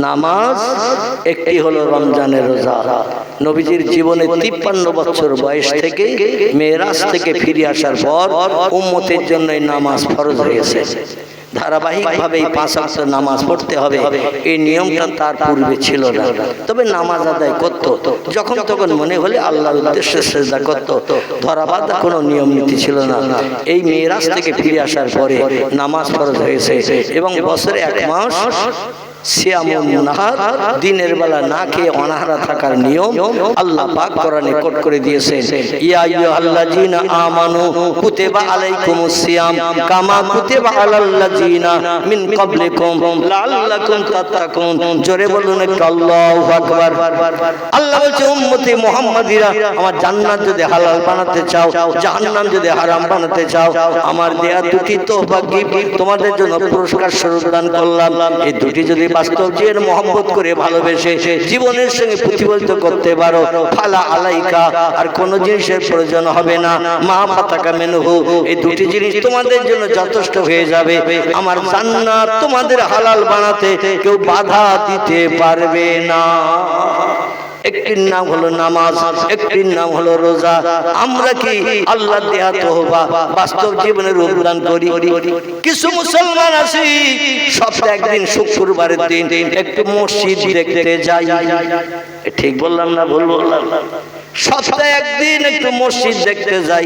[SPEAKER 1] নামাজ, একটি হলো রমজানের রোজা। নবীজির জীবনে 53 বছর বয়স থেকে মেরাজ থেকে ফিরে আসার পর উম্মতের জন্য নামাজ ফরজ হয়েছে। ধারাবাহিকভাবে 5 ওয়াক্ত নামাজ পড়তে হবে, এই নিয়মটা তার পূর্বে ছিল না। তবে নামাজ আদায় করত, যখন তখন মনে হলে আল্লাহর উদ্দেশ্যে সিজদা করত। ধরাবাঁধা কোনো নিয়ম নীতি ছিল না। এই মেরাজ থেকে ফিরে আসার পরে নামাজ ফরজ হয়েছে এবং বছরে 1 মাস সিয়ামুন নাহার, দিনের বেলা না খেয়ে অনাহারা থাকার নিয়ম আল্লাহ পাক কোরআনে কোট করে দিয়েছেন। ইয়া আইয়ুহাল্লাযীনা আমানু কুতিবা আলাইকুমুস সিয়াম কামা কুতিবা আলাল্লাযীনা মিন ক্বাবলিকুম লাআল্লাকুম তাত্তাকুন। জোরে বলুন একটু আল্লাহু আকবার। আল্লাহ বলছে, উম্মতে মুহাম্মাদিরা, আমার জান্নাত যদি হালাল বানাতে চাও, জাহান্নাম যদি হারাম বানাতে চাও, আমার দেয়া দুটি তোহফা গিফট তোমাদের জন্য পুরস্কার স্বরূপ দান করলাম। এই দুটি যদি বাস্তব জীবনে মহব্বত করে ভালোবেসে জীবনের সঙ্গে প্রতিফলিত করতে পারো, ফালা আলাইকা, আর কোন জিনিসের প্রয়োজন হবে না। মা ফাতাকা মিনহু, এই দুটি জিনিস তোমাদের জন্য যথেষ্ট হয়ে যাবে। আমার জান্নাত তোমাদের হালাল বানাতে কেউ বাধা দিতে পারবে না। একটির নাম হলো নামাজ, একটির নাম হলো রোজা। আমরা কি আল্লাহ দেয়া তোহফা বাস্তব জীবনে রূপদান করি? কিছু মুসলমান আছি সপ্তাহে একদিন শুক্রবারের দিন একটু মসজিদ দেখতে যাই। ঠিক বললাম না ভুল বললাম? সপ্তাহে একদিন একটু মসজিদ দেখতে যাই,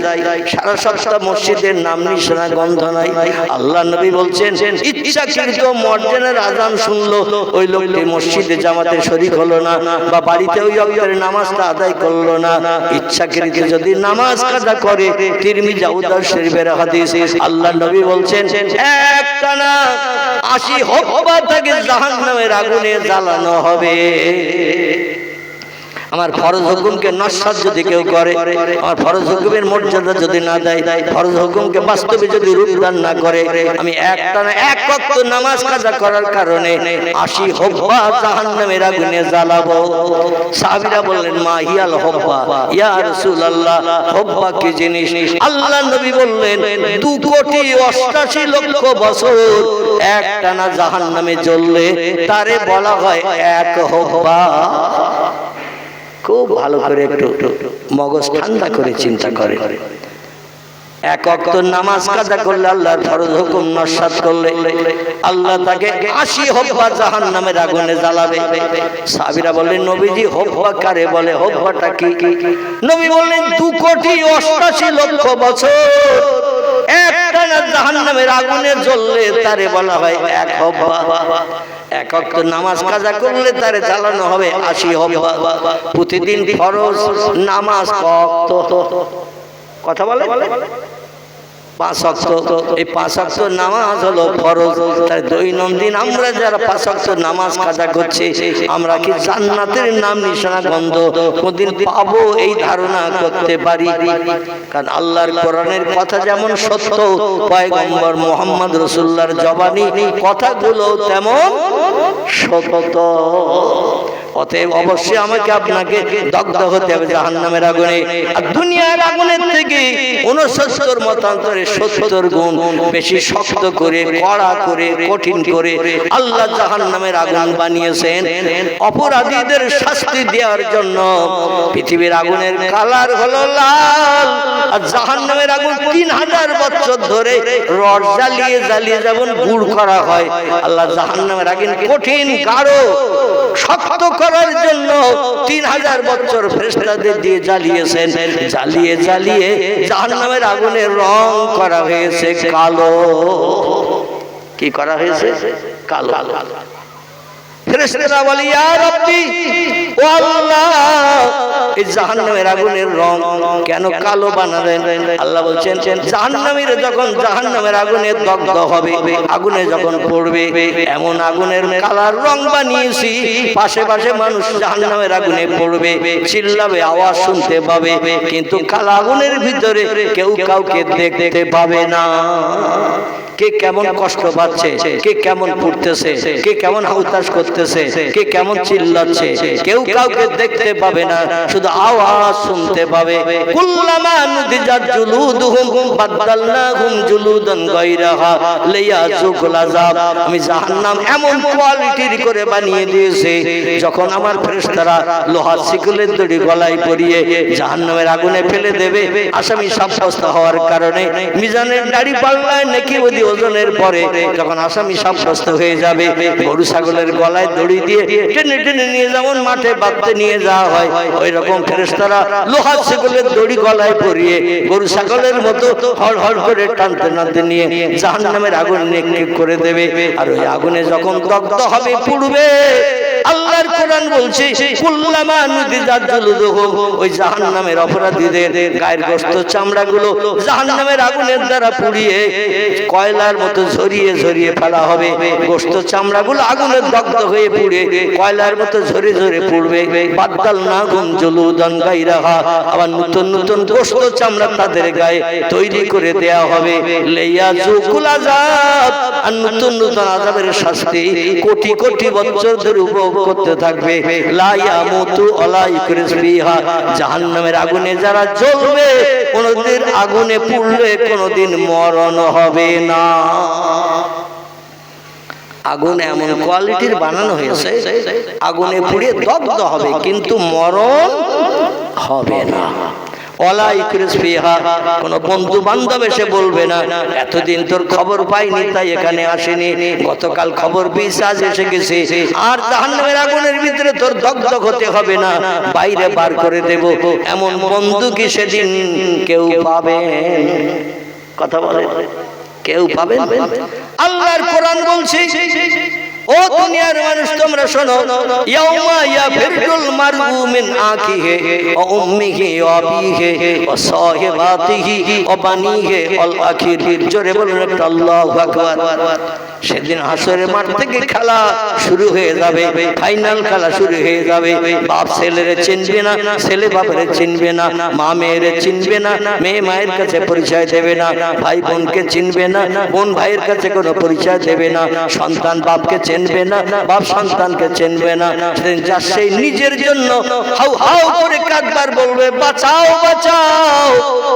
[SPEAKER 1] সারা সপ্তাহ মসজিদের নাম নিশানা গন্ধ নাই। আল্লাহ নবী বলছেন ইচ্ছাকৃত মর্জিনের আযান শুনলো, ওই লোকটি মসজিদে জামাতে শরীক হলো না বা বাড়িতে ওই ওয়াক্তের নামাজটা আদায় করলো না। ইচ্ছাকৃত যদি নামাজ কাজা করে, তিরমিজি আবু দাউদ শরীফের হাদিস, আল্লাহ নবী বলছেন একটানা 80 হব্বা তাকে জাহান্নামের আগুনে জ্বালানো হবে। আমার ফরজ হুকুমকে নস্যাৎ যদি কেউ করে, আমার ফরজ হুকুমের মর্যাদা যদি না দেয়, ফরজ হুকুমকে বাস্তবে যদি রূপদান না করে, আমি একটানা এক ওয়াক্ত নামাজ কাজা করার কারণে 80 হব্বা জাহান্নামের আগুনে জ্বালাবো। সাহাবীরা বললেন মা হিয়াল হব্বা ইয়া রাসূলুল্লাহ, হব্বা কি জিনিস? আল্লাহ নবী বললেন 2,88,00,000 বছর একটানা জাহান্নামে জ্বললে তারে বলা হয় এক হব্বা। খুব ভালো করে একটু মগজ ঠান্ডা করে চিন্তা করে। এক ওয়াক্ত নামাজ কাজা করলে, আল্লাহর ফরজ হুকুম নস্যাৎ করলে, আল্লাহ তাকে 80 হব্বা জাহান্নামের আগুনে জ্বালাবে। সাহাবীরা বললেন নবীজি হব্বা কারে বলে? হব্বাটা কি? নবী বললেন 2,88,00,000 বছর একটানা জাহান্নামের আগুনে জ্বললে তারে বলা হয় এক হব্বা। এক ওয়াক্ত নামাজ কাজা করলে তারে জ্বালানো হবে 80 হব্বা। প্রতিদিন ফরজ নামাজ কত কথা বলে? 5 ওয়াক্ত। এই 5 ওয়াক্ত নামাজ হলো ফরজ। তাই দৈনন্দিন আমরা যারা 5 ওয়াক্ত নামাজ কাজা করছি, আমরা কি জান্নাতের নাম নিশানা গন্ধ কোনদিন পাবো এই ধারণা করতে পারি? কারণ আল্লাহর কোরআনের কথা যেমন সত্য, পয়গম্বর মুহাম্মদ রাসূলুল্লাহর জবানি কথাগুলো তেমন সত্য। অতএব অবশ্যই আমাকে আপনাকে দগ্ধ হতে হবে জাহান্নামের আগুনে। আর দুনিয়ার আগুনের থেকে 69 মতান্তরে 70 গুণ বেশি শক্ত করে, কড়া করে, কঠিন করে আল্লাহ জাহান্নামের আগুন বানিয়েছেন অপরাধীদের শাস্তি দেওয়ার জন্য। পৃথিবীর আগুনের কালার হলো লাল, আর জাহান্নামের আগুন 3000 বছর ধরে রড জ্বালিয়ে জ্বালিয়ে যেমন গুড় করা হয়, আল্লাহ জাহান্নামের আগুন কঠিন গাঢ় শক্ত করার জন্য 3000 বছর ফেরেশতাদের দিয়ে জ্বালিয়েছেন। জ্বালিয়ে জ্বালিয়ে জাহান্নামের আগুনের রং করা হয়েছে কালো। কি করা হয়েছে? কালো। ফেরেশতারা বলে ইয়া রাব্বি, ও আল্লাহ, এই জাহান্নামের আগুনের রং কেন কালো বানালেন? আল্লাহ বলছেন জাহান্নামীর যখন জাহান্নামের আগুনে দগ্ধ হবে, আগুনে যখন পড়বে, এমন আগুনের কালার রং বানিয়েছি পাশে পাশে মানুষ জাহান্নামের আগুনে পড়বে, চিল্লাবে, আওয়াজ শুনতে পাবে, কিন্তু কালো আগুনের ভিতরে কেউ কাউকে দেখতে পাবে না। কে কেমন কষ্ট পাচ্ছে, কে কেমন পুড়তেছে, কে কেমন হাউতাশ করতেছে, কে কেমন চিল্লাচ্ছে, কেউ কাউকে দেখতে পাবে না, শুধু আওয়াজ শুনতে পাবে। কুল্লামা নুদিজাত জুলুদুহুম বাদদালনাহুম জুলুদান গায়রাহা লিয়াযুকুল আযাব। আমি জাহান্নাম এমন কোয়ালিটির করে বানিয়ে দিয়েছি, যখন আমার ফেরেশতারা লোহার শিকলের দড়ি গলায় পরিয়ে জাহান্নামের আগুনে ফেলে দেবে, আসামি সাব্যস্ত হওয়ার কারণে মিজানের দাড়ি পাল্লায় নেকি ওজনের পরে যখন আসামি সাব্যস্ত হয়ে যাবে, গরু ছাগলের গলায় দড়ি দিয়ে টেনে টেনে নিয়ে যেমন মাঠে বাঁধতে নিয়ে যাওয়া হয়, ওই রকম ফেরেশতারা লোহার শিকলের দড়ি গলায় পরিয়ে গরু ছাগলের মতো হড় হড় করে টানতে টানতে নিয়ে জাহান্নামের আগুন নিক্ষেপ করে দেবে। আর ওই আগুনে যখন দগ্ধ হবে, পুড়বে, আল্লাহর কোরআন বলছে কুল্লামা নুদিজাত জুলুদুহুম, ওই জাহান্নামের অপরাধীদের গায়ের গোশত চামড়াগুলো জাহান্নামের আগুনের দ্বারা পুড়িয়ে কয়লার মতো ঝরিয়ে ঝরিয়ে ফেলা হবে। গোশত চামড়াগুলো আগুনে দগ্ধ হয়ে পুড়ে কয়লার মতো ঝরে ঝরে পুড়বে। বাদদালনাহুম জুলুদান গায়রাহা, আবার নতুন নতুন গোশত চামড়া তাদের গায়ে তৈরি করে দেয়া হবে। লিয়াযুকুল আযাব, আর নতুন নতুন আযাবের শাস্তি কোটি কোটি বছর ধরে উপভোগ করতে থাকবে। লা ইয়ামুতু ওয়ালা ইয়াকরিস ফিহা, জাহান্নামের আগুনে যারা জ্বলবে, কোনদিন আগুনে পুড়লে কোনদিন মরণ হবে না। আগুন এমন কোয়ালিটির বানানো হয়েছে, আগুনে পুড়ে দগ্ধ হবে কিন্তু মরণ হবে না। ওয়ালা ইকরিস ফিহা, কোন বন্ধু বান্ধব এসে বলবে না এতদিন তোর খবর পাইনি তাই এখানে আসেনি, গতকাল খবর পেয়েছে আজ এসে গেছে। আর জাহান্নামের আগুনের ভিতরে তোর দগ্ধ হতে হবে না, বাইরে বার করে দেব, এমন বন্ধু কি সেদিন কেউ পাবে? কথা বলে কেউ পাবে? আল্লাহর কোরআন বলছে, ও দুনিয়ার মানুষ তোমরা শোনো, ইয়াউমা ইয়াফিরুল মারউ মিন আখিহি ওয়া উম্মিহি ওয়া আবিহি ওয়া সাহিবাতিহি ওয়া বানিহি আল আখির। জোরে বলুন একটা আল্লাহু আকবার। সেদিন হাসরের মাঠ থেকে খেলা শুরু হয়ে যাবে, ফাইনাল খেলা শুরু হয়ে যাবে। বাপ ছেলেরে চিনবে না, ছেলে বাপরে চিনবে না, মা মেয়েরে চিনবে না, মেয়ে মায়ের কাছে পরিচয় দেবে না, ভাই বোনকে চিনবে না, বোন ভাইয়ের কাছে কোনো পরিচয় দেবে না, সন্তান বাপকে চিনবে না, বাপ সন্তানকে চিনবে না। সেদিন যা সেই নিজের জন্য হাউ হাউ করে কাঁদবার বলবে বাঁচাও বাঁচাও,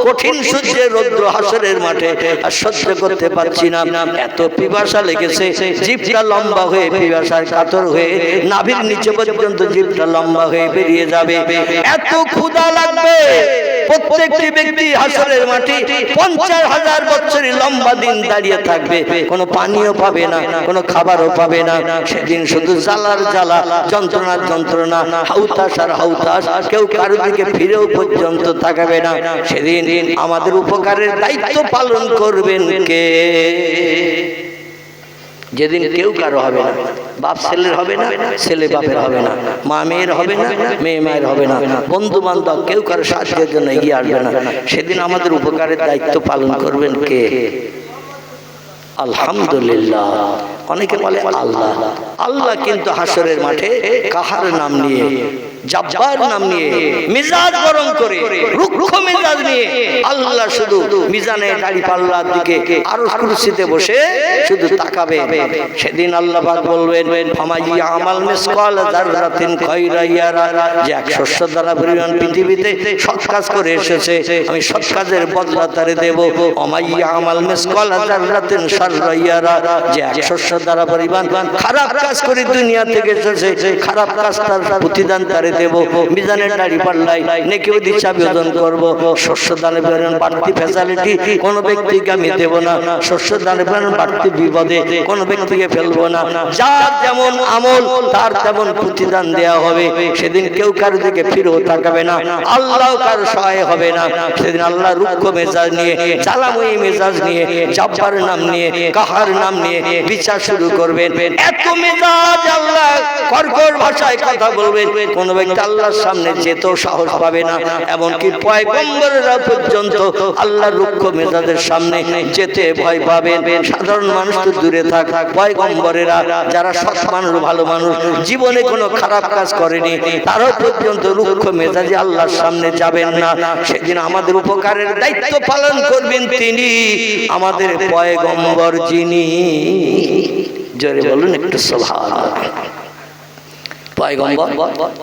[SPEAKER 1] কঠিন সূর্যের রৌদ্র হাসরের মাঠে আর সহ্য করতে পারছি না, এত পিপাসা লেগেছে, জিভটা লম্বা হয়ে পিপাসার কাতর হয়ে নাভির নিচে পর্যন্ত জিভটা লম্বা হয়ে বেরিয়ে যাবে, এত ক্ষুধা লাগবে। প্রত্যেকটি ব্যক্তি হাসরের মাঠে 50,000 বছরের লম্বা দিন দাঁড়িয়ে থাকবে, কোনো পানিও পাবে না, কোনো খাবারও পাবে না। সেদিন শুধু জ্বালার জ্বালা, যন্ত্রণার যন্ত্রণা, হাউতাস আর হাউতাস, কেউ কারো দিকে ফিরেও পর্যন্ত তাকাবে না। সেদিন আমাদের উপকারের দায়িত্ব পালন করবেন কে? যেদিন কেউ কারো হবে না, বাপ ছেলের হবে না, ছেলে বাপের হবে না, মা মেয়ের হবে না, মেয়ে মায়ের হবে না, বন্ধু বান্ধব কেউ কারো সাহায্যের জন্য এগিয়ে আসবে না। সেদিন আমাদের উপকারের দায়িত্ব পালন করবেন কে? আলহামদুলিল্লাহ। অনেকে বলে আল্লাহ, আল্লাহ কিন্তু হাসরের মাঠে কাহার নাম নিয়ে, জব্বার নাম নিয়ে, মিজাজ গরম করে, রুক্ষ মেজাজ নিয়ে আল্লাহ শুধু মিজানে দাড়ি পাল্লার দিকে আরশ কুরসিতে বসে শুধু তাকাবে। সেদিন আল্লাহ পাক বলবেন ফামাইয়া আমাল মিসকাল যাররাতিন খায়রা ইয়ারা, যে 100 দ্বারা পরিমাণ পৃথিবীতে সৎ কাজ করে এসেছে আমি সৎ কাজের বদলা তারে দেব। ওমাইয়া আমাল মিসকাল যাররাতিন শাররা ইয়ারা, যে 100 দ্বারা পরিমাণ খারাপ কাজ করে দুনিয়া থেকে এসেছে খারাপ কাজ তার প্রতিদান তারে দেব। মিজানের দাড়ি পাল্লাই নেকি দিশা বিয়োজন করব। শস্য দানে বেরোন বাড়তি ফ্যাসিলিটি কোনো ব্যক্তিকে আমি দেব না, শস্য দানে বেরোন বাড়তি বিপদে কোনো ব্যক্তিকে ফেলবো না। যার যেমন আমল তার তেমন প্রতিদান দেওয়া হবে। সেদিন কেউ কারো দিকে ফিরেও তাকাবে না, আল্লাহ কারো সহায় হবে না। সেদিন আল্লাহ রুক্ষ মেজাজ নিয়ে, জ্বালাময়ী মেজাজ নিয়ে, জব্বার নাম নিয়ে, কাহার নাম নিয়ে বিচার শুরু করবেন। এত মেজাজ আল্লাহ কর্কশ ভাষায় কথা বলবেন, কোন ব্যক্তি আল্লাহর সামনে যেতেও সাহস পাবে না। এমনকি পয়গম্বরেরা পর্যন্ত আল্লাহর রুক্ষ মেজাজের সামনে যেতে ভয় পাবেন। সাধারণ মানুষ তো দূরে থাক, পয়গম্বরেরা যারা সৎ মানুষ, ভালো মানুষ, জীবনে কোনো খারাপ কাজ করেনি, তারাও পর্যন্ত রুক্ষ মেজাজে আল্লাহর সামনে যাবেন না। সেদিন আমাদের উপকারের দায়িত্ব পালন করবেন তিনি, আমাদের পয়গম্বর যিনি। জোরে বলুন একটু সুবহানাল্লাহ। পয়গম্বর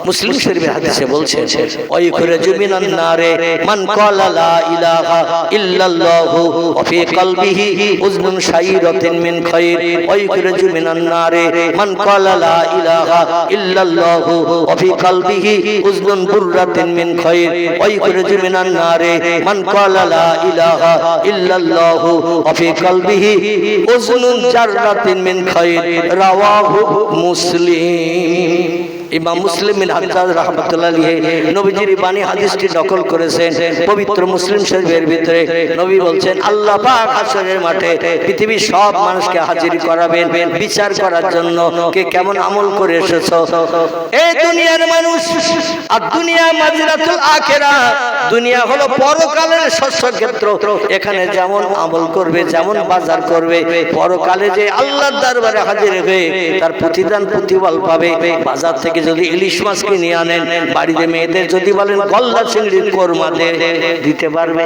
[SPEAKER 1] মুসলিম শরীফের হাদিসে বলছেন ওয়াইখরাজু মিনান নারে মান ক্বালা লা ইলাহা ইল্লাল্লাহু ওয়া ফি কলবিহি উযনুন শাইরাতিন মিন খায়র। ওয়াইখরাজু মিনান নারে মান ক্বালা লা ইলাহা ইল্লাল্লাহু ওয়া ফি কলবিহি উযনুন বুররাতিন মিন খায়র। ওয়াইখরাজু মিনান নারে মান ক্বালা লা ইলাহা ইল্লাল্লাহু ওয়া ফি কলবিহি উযনুন জাররাতিন মিন খায়র। রাওয়াহু মুসলিম। ইমাম মুসলিম বিন হাজ্জাজ রাহমাতুল্লাহ আলাইহি নবীজির বাণী হাদিসটি নকল করেছেন পবিত্র মুসলিম শরীফের ভিতরে। নবী বলছেন আল্লাহ পাক হাসরের মাঠে পৃথিবীর সব মানুষকে হাজির করাবেন বিচার করার জন্য, কে কেমন আমল করে এসেছো। এই দুনিয়ার মানুষ, আর দুনিয়া মাজরাতুল আখিরাহ, দুনিয়া হলো পরকালের শস্য ক্ষেত্র। এখানে যেমন আমল করবে, যেমন বাজার করবে, পরকালে যে আল্লাহর দরবারে হাজির হয়ে তার প্রতিদান প্রতিফল পাবে। বাজার থেকে যদি ইলিশ মাছ কিনে আনেন, বাড়িতে মেয়েদের যদি বলেন গলদা চিংড়ির কোরমা দিতে পারবে।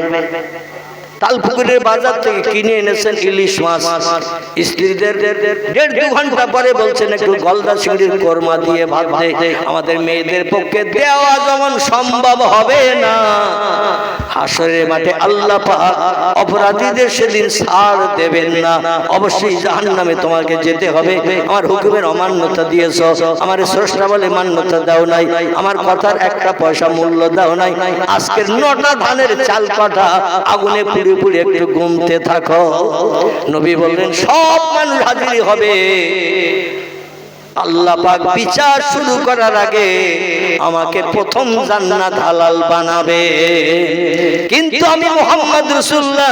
[SPEAKER 1] তালপুকুরের বাজার থেকে কিনে এনেছেন ইলিশ মাছ, স্ত্রীদের 1.5-2 ঘন্টা পরে বলছেন একটু গলদা চিংড়ির কোরমা দিয়ে ভাত দে। আমাদের মেয়েদের পক্ষে দেওয়া যেমন সম্ভব হবে না, হাসরের মাঠে আল্লাহ পাক অপরাধীদের সেদিন ছাড় দেবেন না। অবশ্যই জাহান্নামে তোমাকে যেতে হবে। আমার হুকুমের অমান্যতা দিয়েছো, আমার স্রষ্টা বলে মান্যতা দাও নাই, আমার কথার একটা পয়সা মূল্য দাও নাই। আজকের 9টা ধানের চাল কটা আগুনে পুড়ে পুড়ে একটু গুনতে থাকো। নবী বললেন সব মানুষ হাজির হবে। আল্লাহ পাক বিচার শুরু করার আগে আমাকে প্রথম জান্নাত হালাল বানাবে, কিন্তু আমি মুহাম্মদ রাসূলুল্লাহ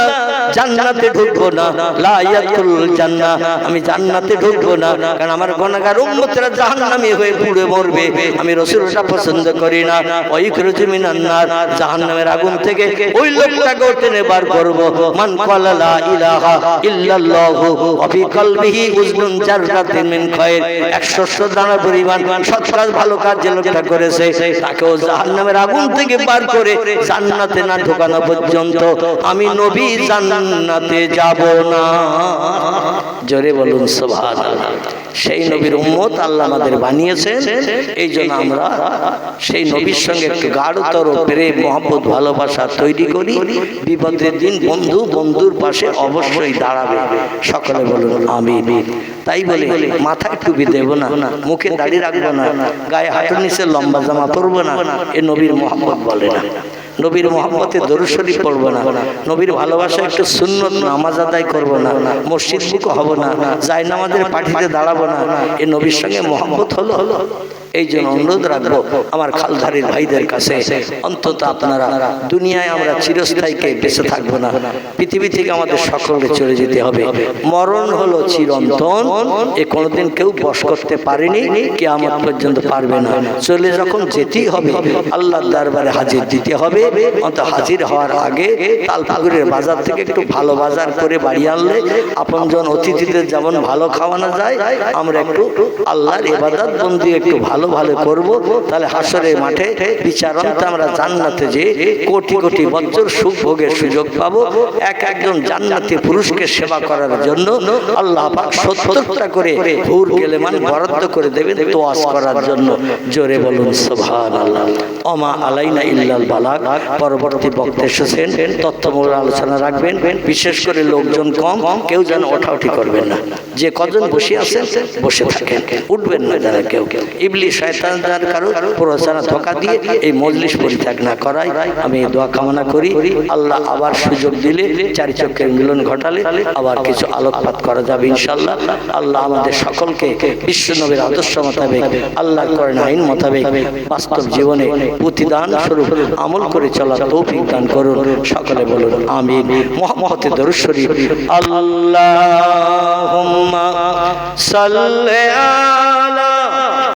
[SPEAKER 1] জান্নাতে ঢুকবো না। লা ইয়াদখুল জান্নাহ, আমি জান্নাতে ঢুকবো না, কারণ আমার গুনাহগার উম্মতরা জাহান্নামী হয়ে পুড়ে মরবে। আমি রাসূলটা পছন্দ করি না। ওয়াইখরুজু মিনান নার, জাহান্নামের আগুন থেকে ওই লোকটাকে টেনে বার করব। মান ক্বালা লা ইলাহা ইল্লাল্লাহু ওয়া ফি কলবিহি উযনুন জাররাতিন মিন খায়র, 100 দানা পরিমাণ সৎ কাজ ভালো কাজ যে লোকটা করেছে তাকেও জাহান্নামের আগুন থেকে বার করে জান্নাতে না ঢোকানো পর্যন্ত আমি নবী জান্নাতে যাব না। জোরে বলুন সুবহানাল্লাহ। সেই নবীর উম্মত আল্লাহ আমাদের বানিয়েছেন, এই জন্য আমরা সেই নবীর সঙ্গে একটু গাঢ়তর প্রেম মহব্বত ভালোবাসা তৈরি করি। বিপদের দিন বন্ধু বন্ধুর পাশে অবশ্যই দাঁড়াবে। সকলে বলুন আমিন। তাই বলে মাথায় টুপি দেব না, মুখে দাড়ি রাখবো না, গায়ে হাঁটুর নিচে লম্বা জামা পরবো না, এ নবীর মহব্বত বলে না। নবীর মহব্বতে দরুদ শরীফ পড়বো না, নবীর ভালোবাসা একটু সুন্নত নামাজ আদায় করবো না, মসজিদ মুখো হব না, যাই নামাজের পাঠিতে দাঁড়াবো না, এ নবীর সঙ্গে মহব্বত হলো। এই জন্য অনুরোধ রাখবো আমার খালধারীর ভাইদের কাছে, অন্তত আপনারা দুনিয়ায় আমরা চিরস্থায়ীকে বেঁচে থাকবো না, পৃথিবী থেকে আমাদের সকলকে চলে যেতে হবে। মরণ হলো চিরন্তন, এ কোনোদিন কেউ বশ করতে পারেনি, কিয়ামত পর্যন্ত পারবে না। চলে যখন যেতেই হবে আল্লাহর দরবারে হাজির দিতে হবে। অন্ত হাজির হওয়ার আগে তালপুকুরের বাজার থেকে একটু ভালো বাজার করে বাড়ি আনলে আপনজন অতিথিদের যেমন ভালো খাওয়ানো যায়, আমরা একটু আল্লাহর ইবাদত বন্দি একটু ভালো ভালো করব, তাহলে হাসরের মাঠে বিচারন্তে আমরা জান্নাতে যে কোটি কোটি বছর সুখ ভোগের সুযোগ পাবো। একজন জান্নাতি পুরুষকে সেবা করার জন্য আল্লাহ পাক 70টা করে হুর গেলেমান বরাদ্দ করে দেবেন তোয়াজ করার জন্য। জোরে বলুন সুবহানাল্লাহ। ওমা আলাইনা ইল্লাল বালাগ। পরবর্তী বক্তা এসেছেন, তথ্যমূলক আলোচনা রাখবেন। বিশেষ করে লোকজন কম, কেউ যেন ওঠাউঠি করবেন না। যে কজন বসে আছেন বসে থাকেন, উঠবেন না যারা কেউ। ইবলিস শয়তান যার কারো প্ররোচনা ধোঁকা দিয়ে এই মজলিস পরিত্যাগ না করাই আমি দোয়া কামনা করি। আল্লাহ আবার সুযোগ দিলে, চারি চক্রের মিলন ঘটালে আবার কিছু আলোকপাত করা যাবে ইনশাআল্লাহ। আল্লাহ আমাদের সকলকে বিশ্ব নবীর আদর্শ মোতাবেক, আল্লাহর কোরআন আইন মোতাবেক বাস্তব জীবনে প্রতিদান স্বরূপ আমল করে চলার তৌফিক দান করুন। সকলে বলুন আমিন। মুহাম্মদে দরুদ শরীফ। আল্লাহুম্মা সাল্লি